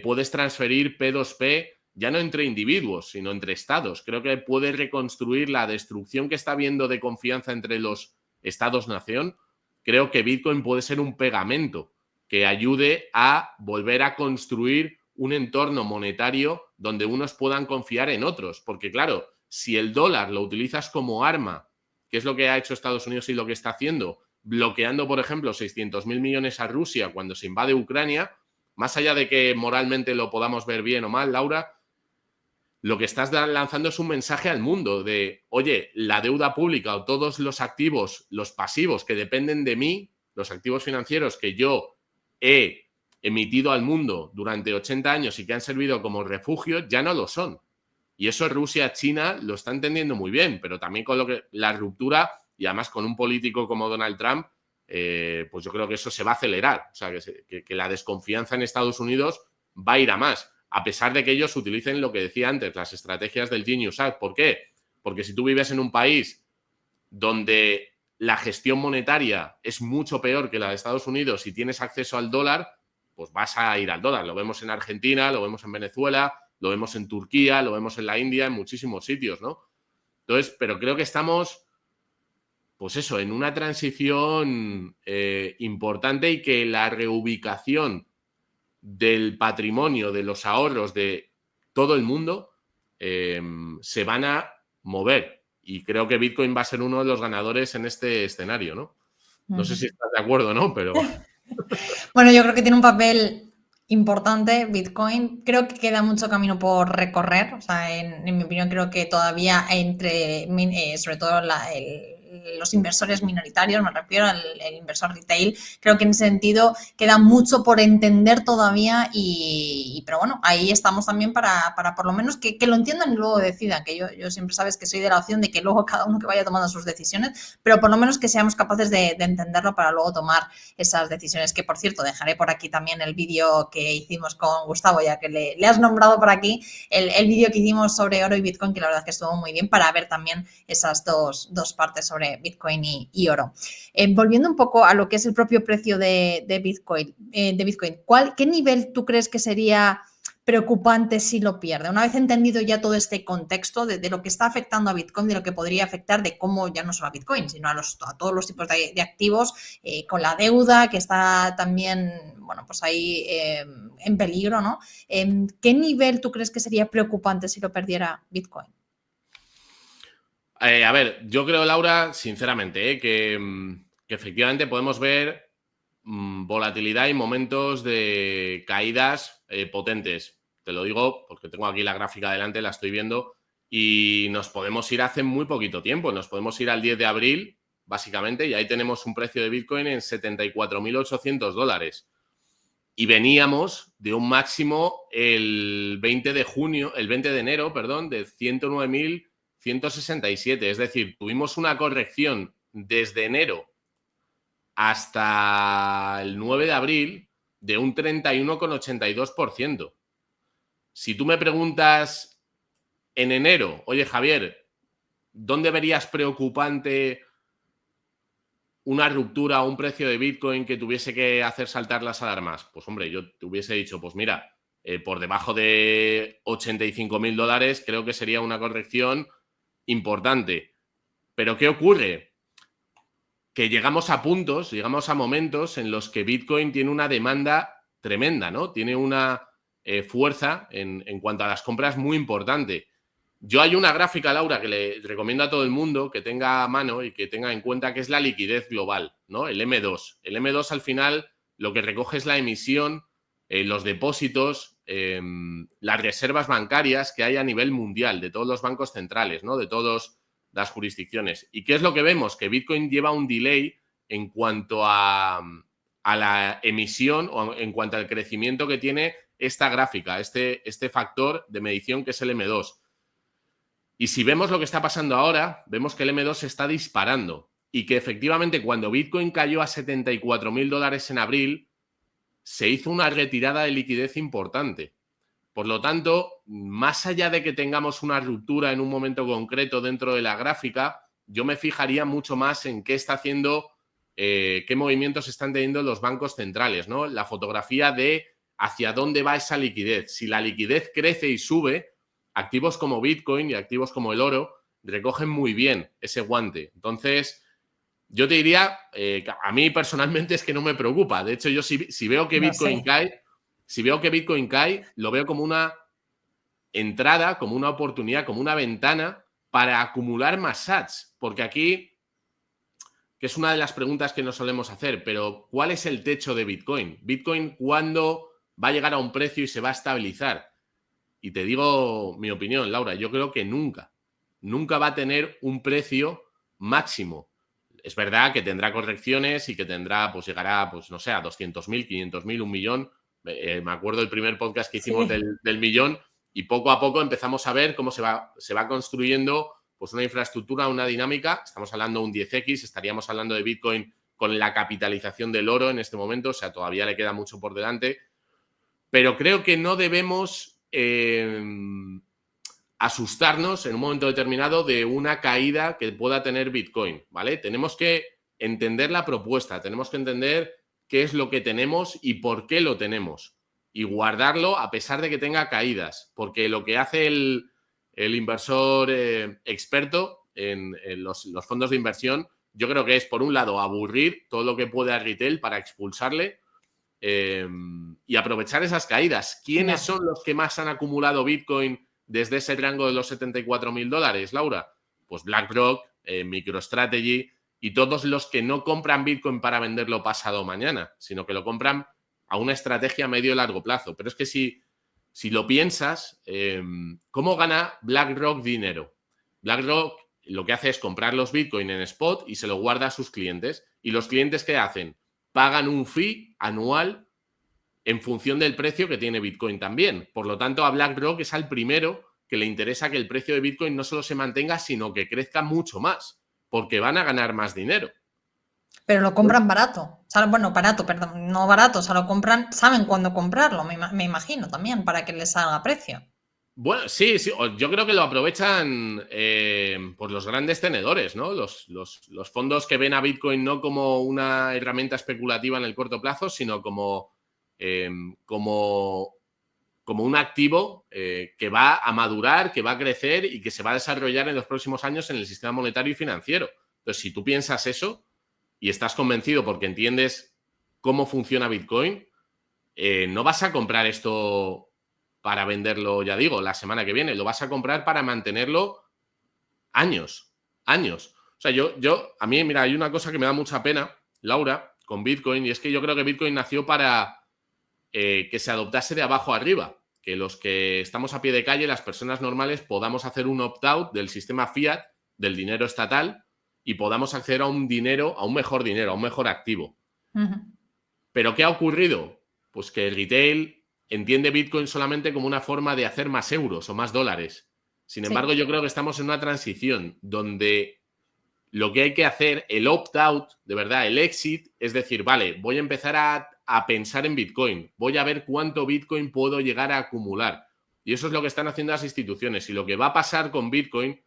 Puedes transferir P2P ya no entre individuos, sino entre estados. Creo que puedes reconstruir la destrucción que está habiendo de confianza entre los estados-nación. Creo que Bitcoin puede ser un pegamento que ayude a volver a construir un entorno monetario donde unos puedan confiar en otros. Porque, claro, si el dólar lo utilizas como arma, que es lo que ha hecho Estados Unidos y lo que está haciendo, bloqueando, por ejemplo, 600.000 millones a Rusia cuando se invade Ucrania, más allá de que moralmente lo podamos ver bien o mal, Laura, lo que estás lanzando es un mensaje al mundo de, oye, la deuda pública o todos los activos, los pasivos que dependen de mí, los activos financieros que yo he emitido al mundo durante 80 años y que han servido como refugio, ya no lo son. Y eso Rusia, China lo está entendiendo muy bien, pero también con la ruptura, y además con un político como Donald Trump, pues yo creo que eso se va a acelerar. O sea, que la desconfianza en Estados Unidos va a ir a más, a pesar de que ellos utilicen lo que decía antes, las estrategias del Genius Act. ¿Por qué? Porque si tú vives en un país donde la gestión monetaria es mucho peor que la de Estados Unidos y tienes acceso al dólar, pues vas a ir al dólar. Lo vemos en Argentina, lo vemos en Venezuela, lo vemos en Turquía, lo vemos en la India, en muchísimos sitios, ¿no? Entonces, pero creo que estamos, pues eso, en una transición importante, y que la reubicación del patrimonio, de los ahorros de todo el mundo, se van a mover. Y creo que Bitcoin va a ser uno de los ganadores en este escenario, ¿no? No sé si estás de acuerdo, ¿no? Pero... Bueno, yo creo que tiene un papel importante Bitcoin. Creo que queda mucho camino por recorrer. O sea, en mi opinión, creo que todavía sobre todo los inversores minoritarios, me refiero al inversor retail, creo que en ese sentido queda mucho por entender todavía, pero bueno, ahí estamos también para por lo menos que lo entiendan y luego decidan, que yo siempre sabes que soy de la opción de que luego cada uno que vaya tomando sus decisiones, pero por lo menos que seamos capaces de entenderlo para luego tomar esas decisiones. Que, por cierto, dejaré por aquí también el vídeo que hicimos con Gustavo, ya que le has nombrado por aquí, el vídeo que hicimos sobre oro y Bitcoin, que la verdad es que estuvo muy bien para ver también esas dos partes sobre Bitcoin y oro. Volviendo un poco a lo que es el propio precio de Bitcoin, ¿qué nivel tú crees que sería preocupante si lo pierde? Una vez entendido ya todo este contexto de lo que está afectando a Bitcoin, de lo que podría afectar, de cómo ya no solo a Bitcoin, sino a todos los tipos de activos, con la deuda que está también, bueno, pues ahí en peligro, ¿no? ¿Qué nivel tú crees que sería preocupante si lo perdiera Bitcoin? A ver, yo creo, Laura, sinceramente, que efectivamente podemos ver volatilidad y momentos de caídas potentes. Te lo digo porque tengo aquí la gráfica delante, la estoy viendo, y nos podemos ir hace muy poquito tiempo. Nos podemos ir al 10 de abril, básicamente, y ahí tenemos un precio de Bitcoin en $74.800. Y veníamos de un máximo el 20 de enero, perdón, de 109.167. Es decir, tuvimos una corrección desde enero hasta el 9 de abril de un 31,82%. Si tú me preguntas en enero, oye, Javier, ¿dónde verías preocupante una ruptura o un precio de Bitcoin que tuviese que hacer saltar las alarmas? Pues hombre, yo te hubiese dicho, pues mira, por debajo de $85.000 creo que sería una corrección importante. Pero ¿qué ocurre? Que llegamos a puntos, llegamos a momentos en los que Bitcoin tiene una demanda tremenda, ¿no? Tiene una fuerza en cuanto a las compras muy importante. Yo hay una gráfica, Laura, que le recomiendo a todo el mundo que tenga a mano y que tenga en cuenta, que es la liquidez global, ¿no? El M2. El M2 al final lo que recoge es la emisión, los depósitos, las reservas bancarias que hay a nivel mundial de todos los bancos centrales, ¿no? De todas las jurisdicciones. ¿Y qué es lo que vemos? Que Bitcoin lleva un delay en cuanto a la emisión o en cuanto al crecimiento que tiene esta gráfica, este factor de medición que es el M2. Y si vemos lo que está pasando ahora, vemos que el M2 se está disparando y que efectivamente cuando Bitcoin cayó a $74.000 en abril, se hizo una retirada de liquidez importante. Por lo tanto, más allá de que tengamos una ruptura en un momento concreto dentro de la gráfica, yo me fijaría mucho más en qué está haciendo, qué movimientos están teniendo los bancos centrales, ¿no? La fotografía de hacia dónde va esa liquidez. Si la liquidez crece y sube, activos como Bitcoin y activos como el oro recogen muy bien ese guante. Entonces, yo te diría, a mí personalmente es que no me preocupa. De hecho, yo si veo que Bitcoin cae, lo veo como una entrada, como una oportunidad, como una ventana para acumular más sats. Porque aquí, que es una de las preguntas que nos solemos hacer, pero ¿cuál es el techo de Bitcoin? ¿Bitcoin cuándo va a llegar a un precio y se va a estabilizar? Y te digo mi opinión, Laura, yo creo que nunca va a tener un precio máximo. Es verdad que tendrá correcciones y que tendrá, pues llegará, pues no sé, a 200.000, 500.000, 1.000.000. Me acuerdo del primer podcast que hicimos del millón, y poco a poco empezamos a ver cómo se va construyendo pues una infraestructura, una dinámica. Estamos hablando de un 10x, estaríamos hablando de Bitcoin con la capitalización del oro en este momento, o sea, todavía le queda mucho por delante, pero creo que no debemos asustarnos en un momento determinado de una caída que pueda tener Bitcoin, ¿vale? Tenemos que entender la propuesta, tenemos que entender qué es lo que tenemos y por qué lo tenemos, y guardarlo a pesar de que tenga caídas, porque lo que hace el inversor experto en los fondos de inversión, yo creo que es, por un lado, aburrir todo lo que puede a retail para expulsarle y aprovechar esas caídas. ¿Quiénes son los que más han acumulado Bitcoin desde ese rango de los $74.000, Laura? Pues BlackRock, MicroStrategy y todos los que no compran Bitcoin para venderlo pasado mañana, sino que lo compran a una estrategia a medio y largo plazo. Pero es que si lo piensas, ¿cómo gana BlackRock dinero? BlackRock lo que hace es comprar los Bitcoin en spot y se lo guarda a sus clientes. ¿Y los clientes qué hacen? Pagan un fee anual en función del precio que tiene Bitcoin también. Por lo tanto, a BlackRock es al primero que le interesa que el precio de Bitcoin no solo se mantenga, sino que crezca mucho más, porque van a ganar más dinero. Pero lo compran barato. O sea, bueno, barato, perdón, no barato. O sea, lo compran, saben cuándo comprarlo, me imagino también, para que les salga precio. Bueno, sí, yo creo que lo aprovechan pues los grandes tenedores, ¿no? Los fondos que ven a Bitcoin no como una herramienta especulativa en el corto plazo, sino como un activo que va a madurar, que va a crecer y que se va a desarrollar en los próximos años en el sistema monetario y financiero. Entonces, si tú piensas eso y estás convencido porque entiendes cómo funciona Bitcoin, no vas a comprar esto para venderlo, ya digo, la semana que viene. Lo vas a comprar para mantenerlo años. O sea, a mí, mira, hay una cosa que me da mucha pena, Laura, con Bitcoin, y es que yo creo que Bitcoin nació para que se adoptase de abajo arriba, que los que estamos a pie de calle, las personas normales, podamos hacer un opt-out del sistema fiat, del dinero estatal, y podamos acceder a un dinero, a un mejor activo. ¿Pero qué ha ocurrido? Pues que el retail entiende Bitcoin solamente como una forma de hacer más euros o más dólares. Sin embargo, yo creo que estamos en una transición donde lo que hay que hacer, el opt-out, de verdad, el exit, es decir, vale, voy a empezar a pensar en Bitcoin, voy a ver cuánto Bitcoin puedo llegar a acumular. Y eso es lo que están haciendo las instituciones. Y lo que va a pasar con Bitcoin,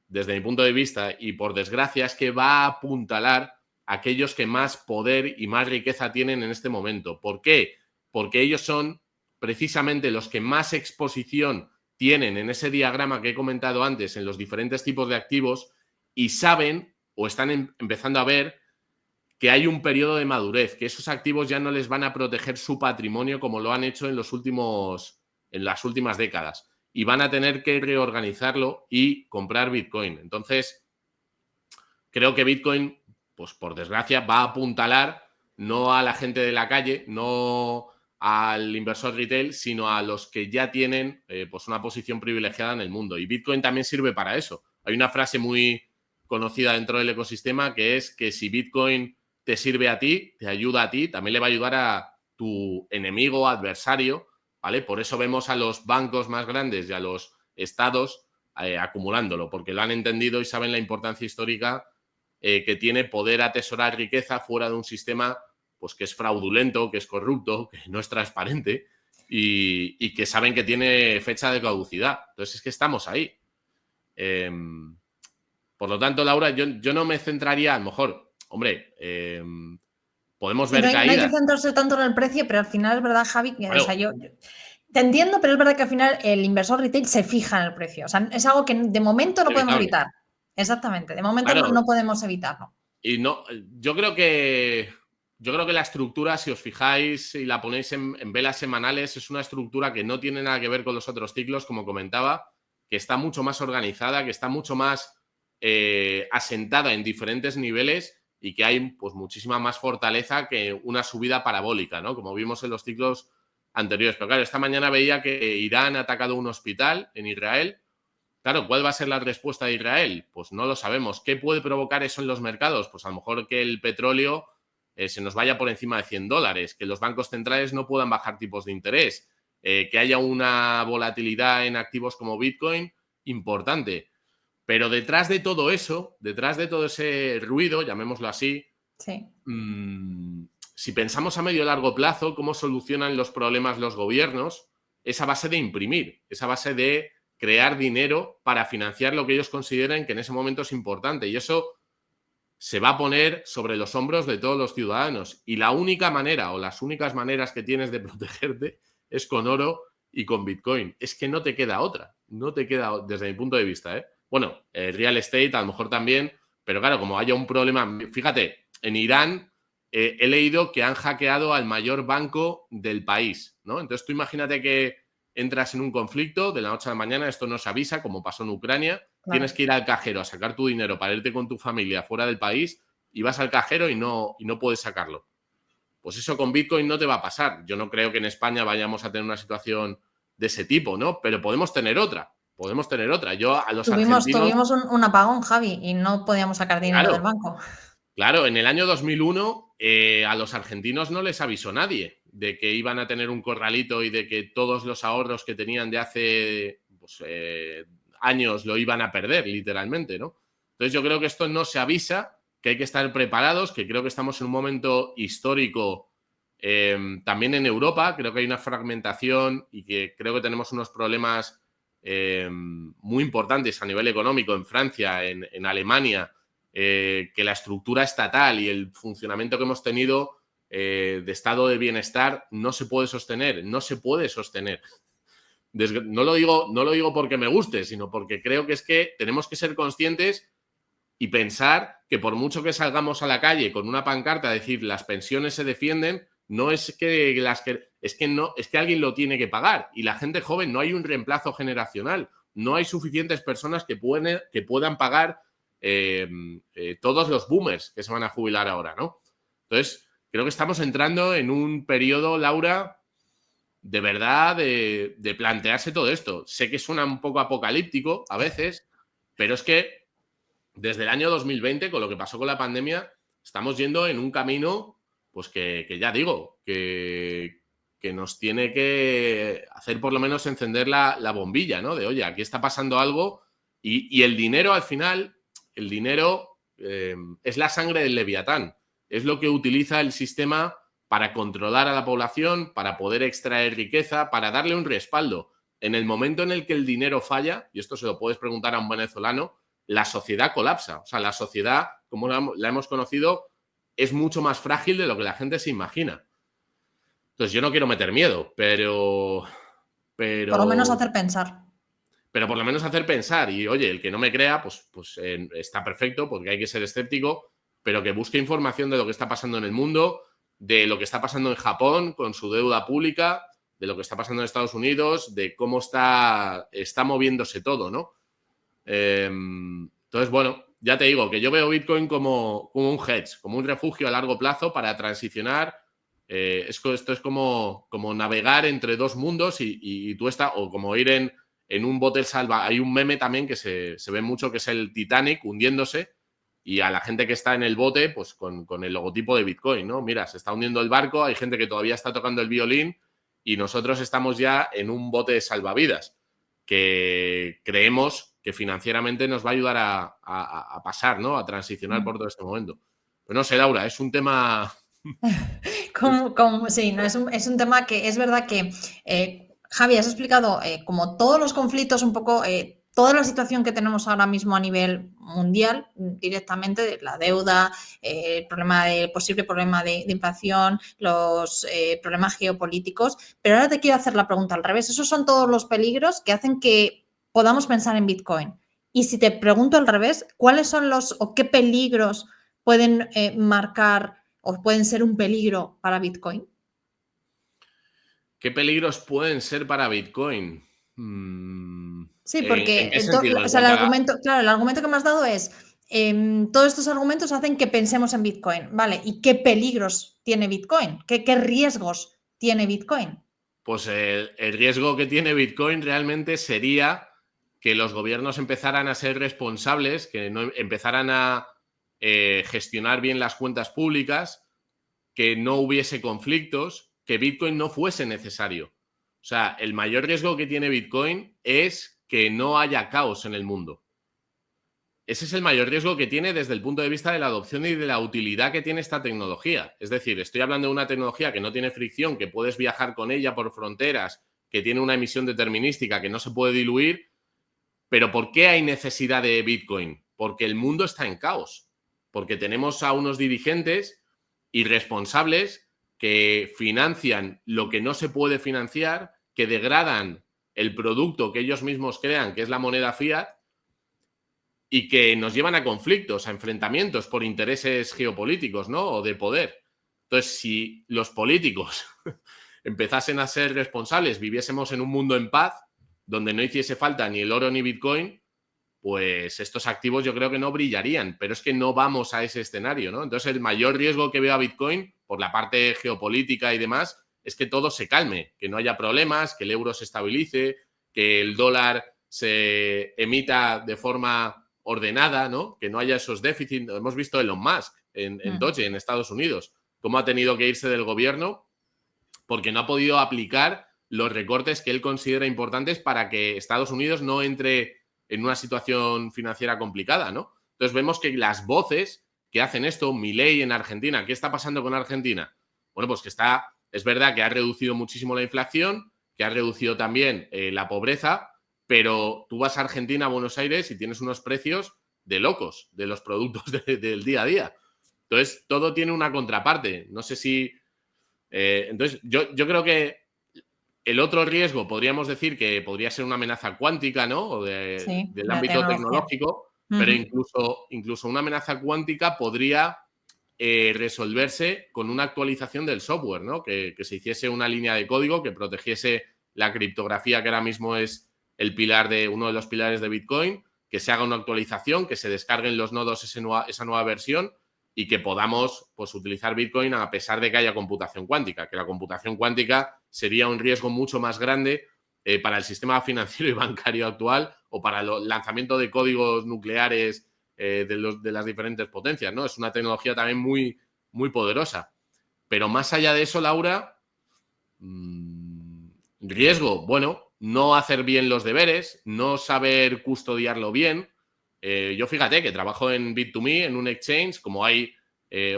desde mi punto de vista, y por desgracia, es que va a apuntalar a aquellos que más poder y más riqueza tienen en este momento. ¿Por qué? Porque ellos son precisamente los que más exposición tienen en ese diagrama que he comentado antes, en los diferentes tipos de activos, y saben o están empezando a ver que hay un periodo de madurez, que esos activos ya no les van a proteger su patrimonio como lo han hecho en las últimas décadas, y van a tener que reorganizarlo y comprar Bitcoin. Entonces, creo que Bitcoin, pues por desgracia, va a apuntalar no a la gente de la calle, no al inversor retail, sino a los que ya tienen pues una posición privilegiada en el mundo. Y Bitcoin también sirve para eso. Hay una frase muy conocida dentro del ecosistema que es que si Bitcoin te sirve a ti, te ayuda a ti, también le va a ayudar a tu enemigo, adversario, ¿vale? Por eso vemos a los bancos más grandes y a los estados acumulándolo, porque lo han entendido y saben la importancia histórica que tiene poder atesorar riqueza fuera de un sistema pues que es fraudulento, que es corrupto, que no es transparente y que saben que tiene fecha de caducidad. Entonces es que estamos ahí. Por lo tanto, Laura, yo no me centraría, a lo mejor, hombre, podemos ver caídas. No hay que centrarse tanto en el precio, pero al final es verdad, Javi, que Bueno, o sea, yo te entiendo, pero es verdad que al final el inversor retail se fija en el precio. O sea, es algo que de momento no podemos evitar. Exactamente, de momento no podemos evitarlo. Y no, yo creo que la estructura, si os fijáis y la ponéis en velas semanales, es una estructura que no tiene nada que ver con los otros ciclos, como comentaba, que está mucho más organizada, que está mucho más asentada en diferentes niveles y que hay pues muchísima más fortaleza que una subida parabólica, ¿no? Como vimos en los ciclos anteriores. Pero claro, esta mañana veía que Irán ha atacado un hospital en Israel. Claro, ¿cuál va a ser la respuesta de Israel? Pues no lo sabemos. ¿Qué puede provocar eso en los mercados? Pues a lo mejor que el petróleo se nos vaya por encima de $100, que los bancos centrales no puedan bajar tipos de interés, que haya una volatilidad en activos como Bitcoin importante. Pero detrás de todo eso, detrás de todo ese ruido, llamémoslo así, Sí. Si pensamos a medio y largo plazo, cómo solucionan los problemas los gobiernos, esa base de imprimir, esa base de crear dinero para financiar lo que ellos consideren que en ese momento es importante. Y eso se va a poner sobre los hombros de todos los ciudadanos. Y la única manera o las únicas maneras que tienes de protegerte es con oro y con Bitcoin. Es que no te queda otra. No te queda, desde mi punto de vista, ¿eh? Bueno, real estate a lo mejor también, pero claro, como haya un problema, fíjate, en Irán he leído que han hackeado al mayor banco del país, ¿no? Entonces tú imagínate que entras en un conflicto de la noche a la mañana, esto no se avisa, como pasó en Ucrania, Claro. Tienes que ir al cajero a sacar tu dinero para irte con tu familia fuera del país y vas al cajero y no puedes sacarlo. Pues eso con Bitcoin no te va a pasar. Yo no creo que en España vayamos a tener una situación de ese tipo, ¿no? Pero podemos tener otra. Podemos tener otra. Yo a los argentinos... Tuvimos un apagón, Javi, y no podíamos sacar dinero del banco. Claro, en el año 2001 a los argentinos no les avisó nadie de que iban a tener un corralito y de que todos los ahorros que tenían de hace pues, años lo iban a perder, literalmente, ¿no? Entonces yo creo que esto no se avisa, que hay que estar preparados, que creo que estamos en un momento histórico también en Europa, creo que hay una fragmentación y que creo que tenemos unos problemas muy importantes a nivel económico en Francia, en Alemania, que la estructura estatal y el funcionamiento que hemos tenido de estado de bienestar no se puede sostener, no se puede sostener. No lo digo porque me guste, sino porque creo que es que tenemos que ser conscientes y pensar que por mucho que salgamos a la calle con una pancarta a decir las pensiones se defienden, no es que es que alguien lo tiene que pagar y la gente joven no hay un reemplazo generacional, no hay suficientes personas que puedan pagar todos los boomers que se van a jubilar ahora, ¿no? Entonces, creo que estamos entrando en un periodo, Laura, de verdad de plantearse todo esto. Sé que suena un poco apocalíptico a veces, pero es que desde el año 2020, con lo que pasó con la pandemia, estamos yendo en un camino, pues que ya digo, que nos tiene que hacer por lo menos encender la bombilla, ¿no? De, oye, aquí está pasando algo y el dinero al final, el dinero es la sangre del Leviatán, es lo que utiliza el sistema para controlar a la población, para poder extraer riqueza, para darle un respaldo. En el momento en el que el dinero falla, y esto se lo puedes preguntar a un venezolano, la sociedad colapsa. O sea, la sociedad, como la hemos conocido, es mucho más frágil de lo que la gente se imagina. Entonces, yo no quiero meter miedo, pero... Por lo menos hacer pensar. Pero por lo menos hacer pensar. Y, oye, el que no me crea, pues está perfecto, porque hay que ser escéptico, pero que busque información de lo que está pasando en el mundo, de lo que está pasando en Japón con su deuda pública, de lo que está pasando en Estados Unidos, de cómo está moviéndose todo, ¿no? Entonces, bueno, ya te digo que yo veo Bitcoin como un hedge, como un refugio a largo plazo para transicionar. Esto es como navegar entre dos mundos y tú estás, o como ir en un bote salva. Hay un meme también que se ve mucho, que es el Titanic hundiéndose y a la gente que está en el bote, pues con el logotipo de Bitcoin, ¿no? Mira, se está hundiendo el barco, hay gente que todavía está tocando el violín y nosotros estamos ya en un bote de salvavidas que creemos que financieramente nos va a ayudar a pasar, ¿no? A transicionar por todo este momento. Pero no sé, Laura, es un tema... Sí, no, es un tema que es verdad que, Javi, has explicado como todos los conflictos, un poco toda la situación que tenemos ahora mismo a nivel mundial, directamente, la deuda, el posible problema de inflación, los problemas geopolíticos. Pero ahora te quiero hacer la pregunta al revés. Esos son todos los peligros que hacen que podamos pensar en Bitcoin. Y si te pregunto al revés, ¿cuáles son o qué peligros pueden marcar o pueden ser un peligro para Bitcoin? ¿Qué peligros pueden ser para Bitcoin? Sí, porque ¿En qué sentido? o sea, el argumento que me has dado es, todos estos argumentos hacen que pensemos en Bitcoin, ¿vale? ¿Y qué peligros tiene Bitcoin? ¿Qué riesgos tiene Bitcoin? Pues el riesgo que tiene Bitcoin realmente sería que los gobiernos empezaran a ser responsables, que no empezaran a gestionar bien las cuentas públicas, que no hubiese conflictos, que Bitcoin no fuese necesario. O sea, el mayor riesgo que tiene Bitcoin es que no haya caos en el mundo. Ese es el mayor riesgo que tiene desde el punto de vista de la adopción y de la utilidad que tiene esta tecnología. Es decir, estoy hablando de una tecnología que no tiene fricción, que puedes viajar con ella por fronteras, que tiene una emisión determinística, que no se puede diluir. Pero ¿por qué hay necesidad de Bitcoin? Porque el mundo está en caos. Porque tenemos a unos dirigentes irresponsables que financian lo que no se puede financiar, que degradan el producto que ellos mismos crean, que es la moneda fiat, y que nos llevan a conflictos, a enfrentamientos por intereses geopolíticos, ¿no? O de poder. Entonces, si los políticos empezasen a ser responsables, viviésemos en un mundo en paz, donde no hiciese falta ni el oro ni Bitcoin, pues estos activos yo creo que no brillarían, pero es que no vamos a ese escenario, ¿no? Entonces, el mayor riesgo que veo a Bitcoin, por la parte geopolítica y demás, es que todo se calme, que no haya problemas, que el euro se estabilice, que el dólar se emita de forma ordenada, ¿no? Que no haya esos déficits. Hemos visto Elon Musk en Doge, en Estados Unidos, cómo ha tenido que irse del gobierno porque no ha podido aplicar los recortes que él considera importantes para que Estados Unidos no entre en una situación financiera complicada, ¿no? Entonces vemos que las voces que hacen esto, Milei en Argentina, ¿qué está pasando con Argentina? Bueno, pues que es verdad que ha reducido muchísimo la inflación, que ha reducido también la pobreza, pero tú vas a Argentina, a Buenos Aires, y tienes unos precios de locos de los productos del día a día. Entonces, todo tiene una contraparte. No sé si... entonces, yo creo que el otro riesgo podríamos decir que podría ser una amenaza cuántica, ¿no? O Sí, del la ámbito tecnología. tecnológico, pero incluso una amenaza cuántica podría resolverse con una actualización del software, ¿no? Que se hiciese una línea de código que protegiese la criptografía, que ahora mismo es uno de los pilares de Bitcoin, que se haga una actualización, que se descarguen los nodos esa nueva versión y que podamos, pues, utilizar Bitcoin a pesar de que haya computación cuántica, que la computación cuántica sería un riesgo mucho más grande para el sistema financiero y bancario actual o para el lanzamiento de códigos nucleares de las diferentes potencias, ¿no? Es una tecnología también muy, muy poderosa. Pero más allá de eso, Laura, riesgo, bueno, no hacer bien los deberes, no saber custodiarlo bien. Yo fíjate que trabajo en Bit2Me, en un exchange, como hay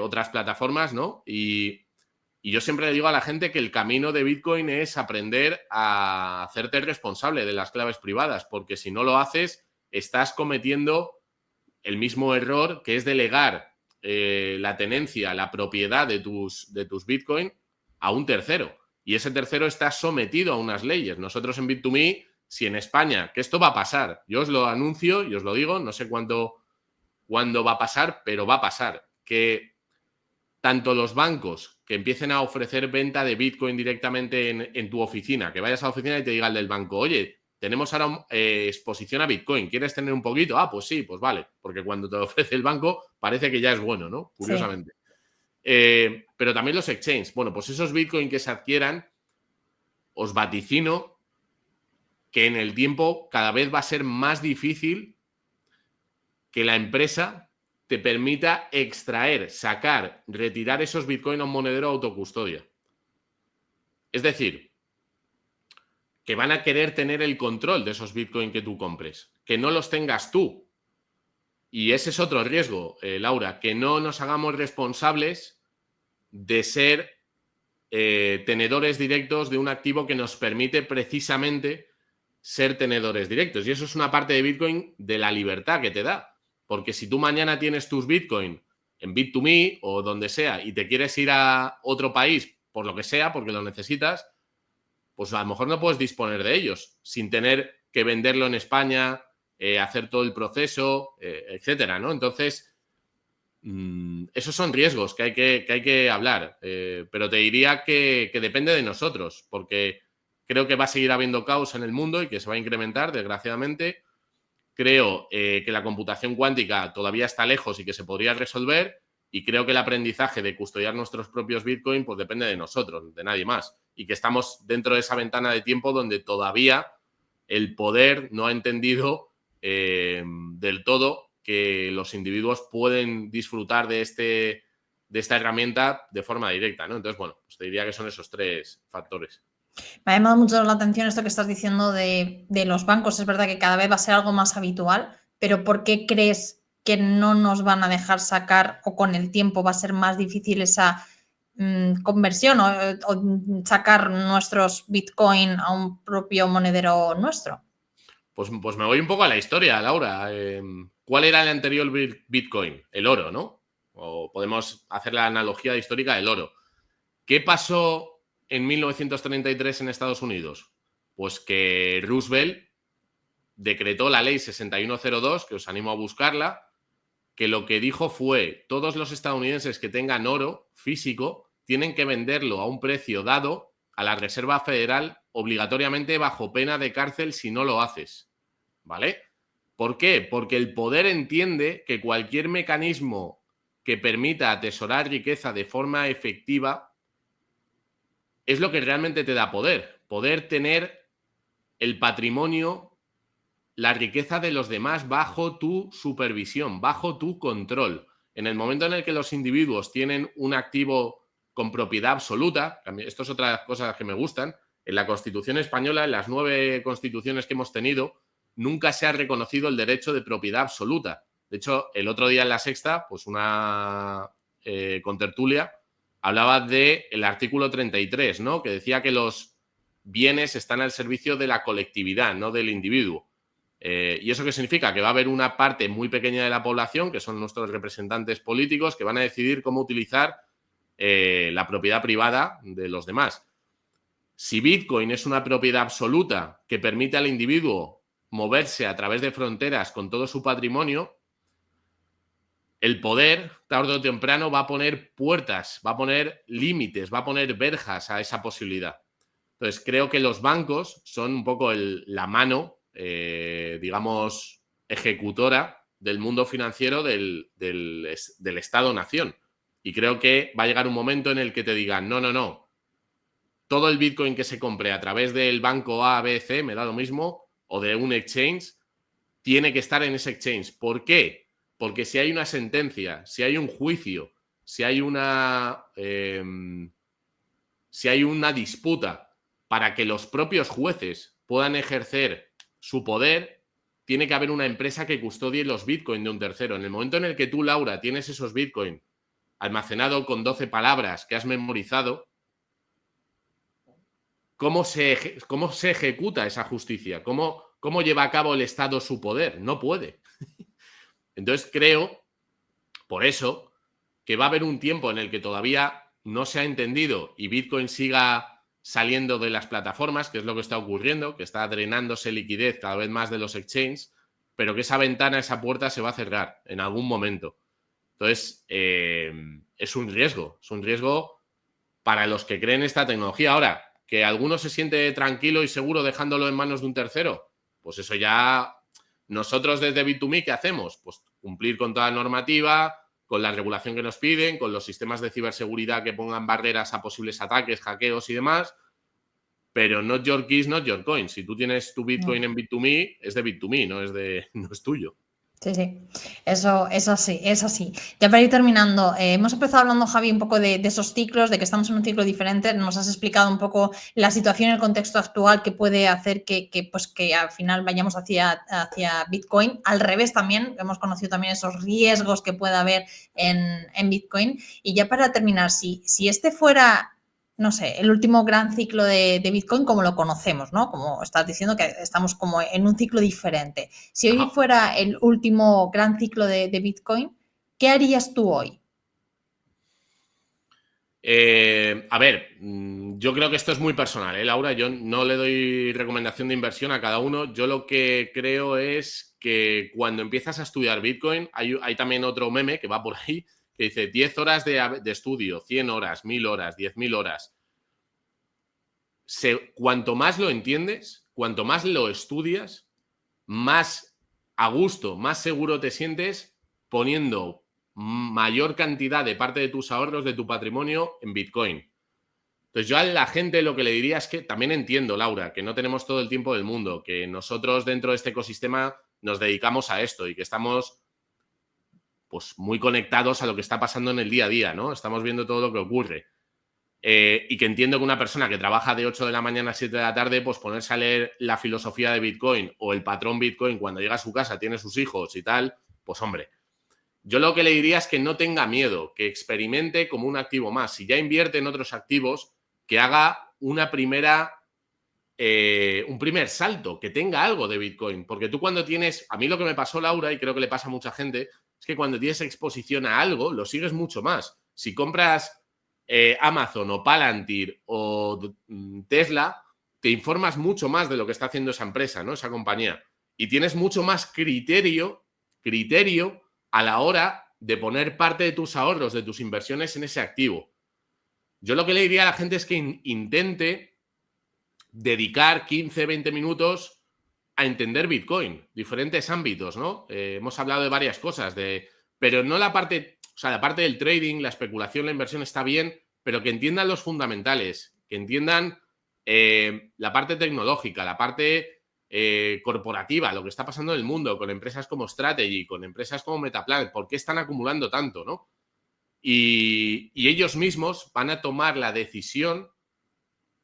otras plataformas, ¿no? Y yo siempre le digo a la gente que el camino de Bitcoin es aprender a hacerte responsable de las claves privadas, porque si no lo haces, estás cometiendo el mismo error, que es delegar la tenencia, la propiedad de tus Bitcoin a un tercero. Y ese tercero está sometido a unas leyes. Nosotros en Bit2Me, si en España, que esto va a pasar, yo os lo anuncio y os lo digo, no sé cuándo va a pasar, pero va a pasar, que tanto los bancos que empiecen a ofrecer venta de Bitcoin directamente en tu oficina, que vayas a la oficina y te diga el del banco, oye, tenemos ahora exposición a Bitcoin, ¿quieres tener un poquito? Ah, pues sí, pues vale, porque cuando te lo ofrece el banco parece que ya es bueno, ¿no? Curiosamente. Sí. Pero también los exchanges. Bueno, pues esos Bitcoin que se adquieran, os vaticino que en el tiempo cada vez va a ser más difícil que la empresa te permita extraer, sacar, retirar esos Bitcoin a un monedero de autocustodia. Es decir, que van a querer tener el control de esos Bitcoin que tú compres, que no los tengas tú. Y ese es otro riesgo, Laura, que no nos hagamos responsables de ser tenedores directos de un activo que nos permite precisamente ser tenedores directos. Y eso es una parte de Bitcoin de la libertad que te da. Porque si tú mañana tienes tus Bitcoin en Bit2Me o donde sea y te quieres ir a otro país por lo que sea, porque lo necesitas, pues a lo mejor no puedes disponer de ellos sin tener que venderlo en España, hacer todo el proceso, etcétera, ¿no? Entonces, esos son riesgos que hay que hablar, pero te diría que depende de nosotros, porque creo que va a seguir habiendo caos en el mundo y que se va a incrementar, desgraciadamente. Creo que la computación cuántica todavía está lejos y que se podría resolver, y creo que el aprendizaje de custodiar nuestros propios Bitcoin pues depende de nosotros, de nadie más, y que estamos dentro de esa ventana de tiempo donde todavía el poder no ha entendido del todo que los individuos pueden disfrutar de esta herramienta de forma directa, ¿no? Entonces, bueno, pues te diría que son esos 3 factores. Me ha llamado mucho la atención esto que estás diciendo de los bancos. Es verdad que cada vez va a ser algo más habitual, pero ¿por qué crees que no nos van a dejar sacar o con el tiempo va a ser más difícil esa conversión o sacar nuestros Bitcoin a un propio monedero nuestro? Pues me voy un poco a la historia, Laura. ¿Cuál era el anterior Bitcoin? El oro, ¿no? O podemos hacer la analogía histórica del oro. ¿Qué pasó en 1933 en Estados Unidos? Pues que Roosevelt decretó la ley 6102, que os animo a buscarla, que lo que dijo fue: todos los estadounidenses que tengan oro físico tienen que venderlo a un precio dado a la Reserva Federal obligatoriamente bajo pena de cárcel si no lo haces. ¿Vale? ¿Por qué? Porque el poder entiende que cualquier mecanismo que permita atesorar riqueza de forma efectiva es lo que realmente te da poder. Poder tener el patrimonio, la riqueza de los demás bajo tu supervisión, bajo tu control. En el momento en el que los individuos tienen un activo con propiedad absoluta, esto es otra cosa que me gustan, en la Constitución española, en las 9 constituciones que hemos tenido, nunca se ha reconocido el derecho de propiedad absoluta. De hecho, el otro día en La Sexta, pues una contertulia hablaba del artículo 33, ¿no? Que decía que los bienes están al servicio de la colectividad, no del individuo. ¿Y eso qué significa? Que va a haber una parte muy pequeña de la población, que son nuestros representantes políticos, que van a decidir cómo utilizar la propiedad privada de los demás. Si Bitcoin es una propiedad absoluta que permite al individuo moverse a través de fronteras con todo su patrimonio, el poder, tarde o temprano, va a poner puertas, va a poner límites, va a poner verjas a esa posibilidad. Entonces, creo que los bancos son un poco la mano, digamos, ejecutora del mundo financiero del Estado-nación. Y creo que va a llegar un momento en el que te digan: no, todo el Bitcoin que se compre a través del banco A, B, C, me da lo mismo, o de un exchange, tiene que estar en ese exchange. ¿Por qué? Porque si hay una sentencia, si hay un juicio, si hay una disputa para que los propios jueces puedan ejercer su poder, tiene que haber una empresa que custodie los Bitcoin de un tercero. En el momento en el que tú, Laura, tienes esos Bitcoin almacenado con 12 palabras que has memorizado, ¿cómo se ejecuta esa justicia? ¿Cómo lleva a cabo el Estado su poder? No puede. Entonces creo, por eso, que va a haber un tiempo en el que todavía no se ha entendido y Bitcoin siga saliendo de las plataformas, que es lo que está ocurriendo, que está drenándose liquidez cada vez más de los exchanges, pero que esa ventana, esa puerta se va a cerrar en algún momento. Entonces, es un riesgo para los que creen esta tecnología. Ahora, que alguno se siente tranquilo y seguro dejándolo en manos de un tercero, pues eso ya... Nosotros desde Bit2Me, ¿qué hacemos? Pues cumplir con toda la normativa, con la regulación que nos piden, con los sistemas de ciberseguridad que pongan barreras a posibles ataques, hackeos y demás, pero not your keys, not your coins. Si tú tienes tu Bitcoin en Bit2Me, es de Bit2Me, no es tuyo. Sí, eso es así. Ya para ir terminando, hemos empezado hablando, Javi, un poco de esos ciclos, de que estamos en un ciclo diferente. Nos has explicado un poco la situación, el contexto actual que puede hacer que al final vayamos hacia Bitcoin. Al revés también, hemos conocido también esos riesgos que puede haber en Bitcoin. Y ya para terminar, si este fuera... no sé, el último gran ciclo de Bitcoin como lo conocemos, ¿no? Como estás diciendo que estamos como en un ciclo diferente. Si hoy fuera el último gran ciclo de Bitcoin, ¿qué harías tú hoy? A ver, yo creo que esto es muy personal, Laura. Yo no le doy recomendación de inversión a cada uno. Yo lo que creo es que cuando empiezas a estudiar Bitcoin, hay también otro meme que va por ahí, que dice 10 horas de estudio, 100 horas, 1000 horas, 10.000 horas. Cuanto más lo entiendes, cuanto más lo estudias, más a gusto, más seguro te sientes poniendo mayor cantidad de parte de tus ahorros, de tu patrimonio en Bitcoin. Entonces yo a la gente lo que le diría es que también entiendo, Laura, que no tenemos todo el tiempo del mundo, que nosotros dentro de este ecosistema nos dedicamos a esto y que estamos pues muy conectados a lo que está pasando en el día a día, ¿no? Estamos viendo todo lo que ocurre. Y que entiendo que una persona que trabaja de 8 de la mañana a 7 de la tarde, pues ponerse a leer la filosofía de Bitcoin o el patrón Bitcoin cuando llega a su casa, tiene sus hijos y tal, pues hombre, yo lo que le diría es que no tenga miedo, que experimente como un activo más. Si ya invierte en otros activos, que haga una primera, un primer salto, que tenga algo de Bitcoin. Porque tú cuando tienes, a mí lo que me pasó, Laura, y creo que le pasa a mucha gente, es que cuando tienes exposición a algo, lo sigues mucho más. Si compras Amazon o Palantir o Tesla, te informas mucho más de lo que está haciendo esa empresa, ¿no? Esa compañía. Y tienes mucho más criterio a la hora de poner parte de tus ahorros, de tus inversiones en ese activo. Yo lo que le diría a la gente es que intente dedicar 15, 20 minutos a entender Bitcoin, diferentes ámbitos, ¿no? Hemos hablado de varias cosas, pero no la parte, o sea, la parte del trading, la especulación, la inversión está bien, pero que entiendan los fundamentales, que entiendan la parte tecnológica, la parte corporativa, lo que está pasando en el mundo, con empresas como Strategy, con empresas como Metaplanet, por qué están acumulando tanto, ¿no? Y ellos mismos van a tomar la decisión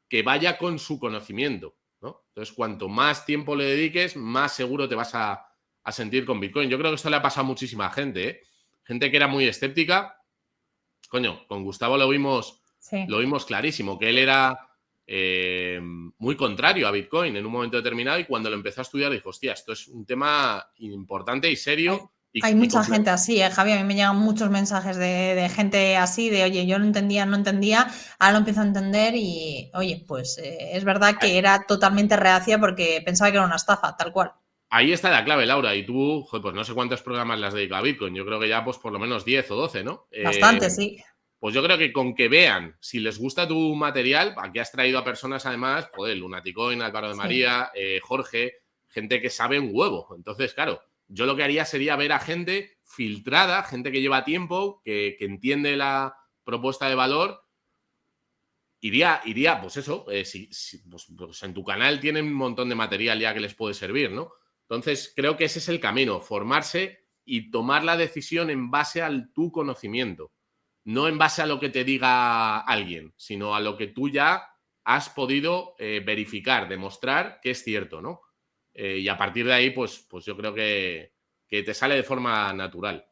que vaya con su conocimiento, ¿no? Entonces, cuanto más tiempo le dediques, más seguro te vas a sentir con Bitcoin. Yo creo que esto le ha pasado a muchísima gente, ¿eh? Gente que era muy escéptica. Coño, con Gustavo lo vimos clarísimo, que él era muy contrario a Bitcoin en un momento determinado y cuando lo empezó a estudiar dijo, hostia, esto es un tema importante y serio. Hay mucha gente así, Javi, a mí me llegan muchos mensajes de gente así, de oye, yo no entendía, ahora lo empiezo a entender y oye, pues es verdad que era totalmente reacia porque pensaba que era una estafa, tal cual. Ahí está la clave, Laura, y tú, pues no sé cuántos programas le has dedicado a Bitcoin, yo creo que ya pues por lo menos 10 o 12, ¿no? Bastante, sí. Pues yo creo que con que vean, si les gusta tu material, aquí has traído a personas además, joder, Lunaticoin, Álvaro de María, Jorge, gente que sabe un huevo. Entonces, claro, yo lo que haría sería ver a gente filtrada, gente que lleva tiempo, que entiende la propuesta de valor. Iría pues eso, pues en tu canal tienen un montón de material ya que les puede servir, ¿no? Entonces, creo que ese es el camino, formarse y tomar la decisión en base al tu conocimiento. No en base a lo que te diga alguien, sino a lo que tú ya has podido verificar, demostrar que es cierto, ¿no? Y a partir de ahí, pues yo creo que te sale de forma natural.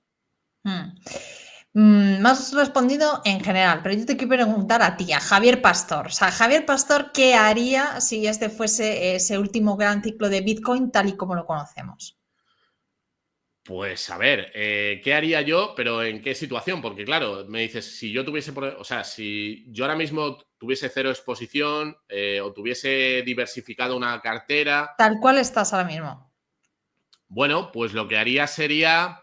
Me has respondido en general, pero yo te quiero preguntar a ti, a Javier Pastor. O sea, Javier Pastor, ¿qué haría si este fuese ese último gran ciclo de Bitcoin tal y como lo conocemos? Pues a ver, ¿qué haría yo? Pero ¿en qué situación? Porque claro, me dices, si yo tuviese, o sea, si yo ahora mismo tuviese cero exposición o tuviese diversificado una cartera. Tal cual estás ahora mismo. Bueno, pues lo que haría sería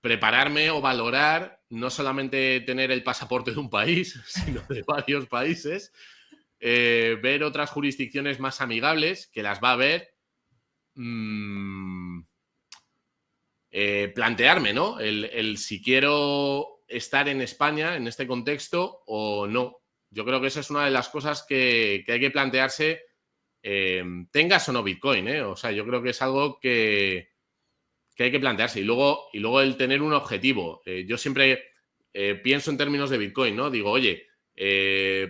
prepararme o valorar, no solamente tener el pasaporte de un país, sino de varios países, ver otras jurisdicciones más amigables, que las va a haber. Plantearme, ¿no? El si quiero estar en España en este contexto o no. Yo creo que esa es una de las cosas que hay que plantearse, tengas o no Bitcoin, ¿eh? O sea, yo creo que es algo que hay que plantearse. Y luego el tener un objetivo. Yo siempre pienso en términos de Bitcoin, ¿no? Digo, oye,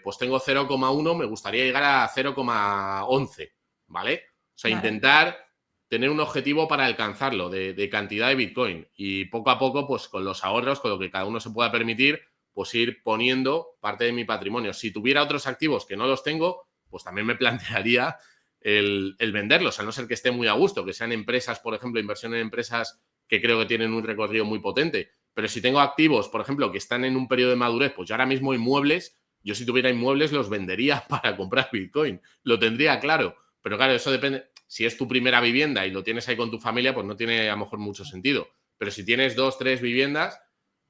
pues tengo 0,1, me gustaría llegar a 0,11, ¿vale? O sea, intentar tener un objetivo para alcanzarlo de cantidad de Bitcoin y poco a poco, pues con los ahorros, con lo que cada uno se pueda permitir, pues ir poniendo parte de mi patrimonio. Si tuviera otros activos que no los tengo, pues también me plantearía el venderlos, a no ser que esté muy a gusto, que sean empresas, por ejemplo, inversión en empresas que creo que tienen un recorrido muy potente. Pero si tengo activos, por ejemplo, que están en un periodo de madurez, pues yo ahora mismo inmuebles, yo si tuviera inmuebles los vendería para comprar Bitcoin. Lo tendría claro. Pero claro, eso depende. Si es tu primera vivienda y lo tienes ahí con tu familia, pues no tiene a lo mejor mucho sentido. Pero si tienes 2, 3 viviendas,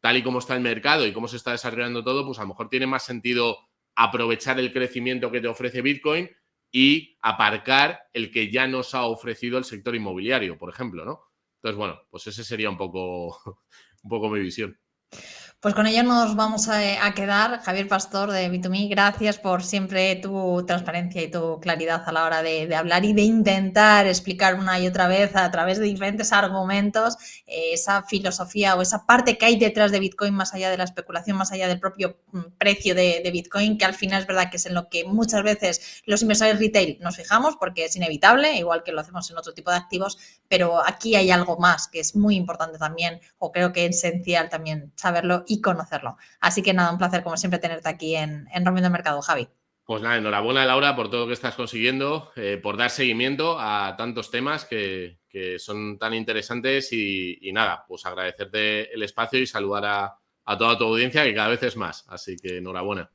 tal y como está el mercado y cómo se está desarrollando todo, pues a lo mejor tiene más sentido aprovechar el crecimiento que te ofrece Bitcoin y aparcar el que ya nos ha ofrecido el sector inmobiliario, por ejemplo, ¿no? Entonces, bueno, pues ese sería un poco mi visión. Pues con ello nos vamos a quedar. Javier Pastor de Bit2Me, gracias por siempre tu transparencia y tu claridad a la hora de hablar y de intentar explicar una y otra vez a través de diferentes argumentos esa filosofía o esa parte que hay detrás de Bitcoin, más allá de la especulación, más allá del propio precio de Bitcoin, que al final es verdad que es en lo que muchas veces los inversores retail nos fijamos porque es inevitable, igual que lo hacemos en otro tipo de activos, pero aquí hay algo más que es muy importante también, o creo que es esencial también saberlo y conocerlo. Así que nada, un placer como siempre tenerte aquí en Rompiendo el Mercado, Javi. Pues nada, enhorabuena, Laura, por todo lo que estás consiguiendo, por dar seguimiento a tantos temas que son tan interesantes y nada, pues agradecerte el espacio y saludar a toda tu audiencia, que cada vez es más. Así que enhorabuena.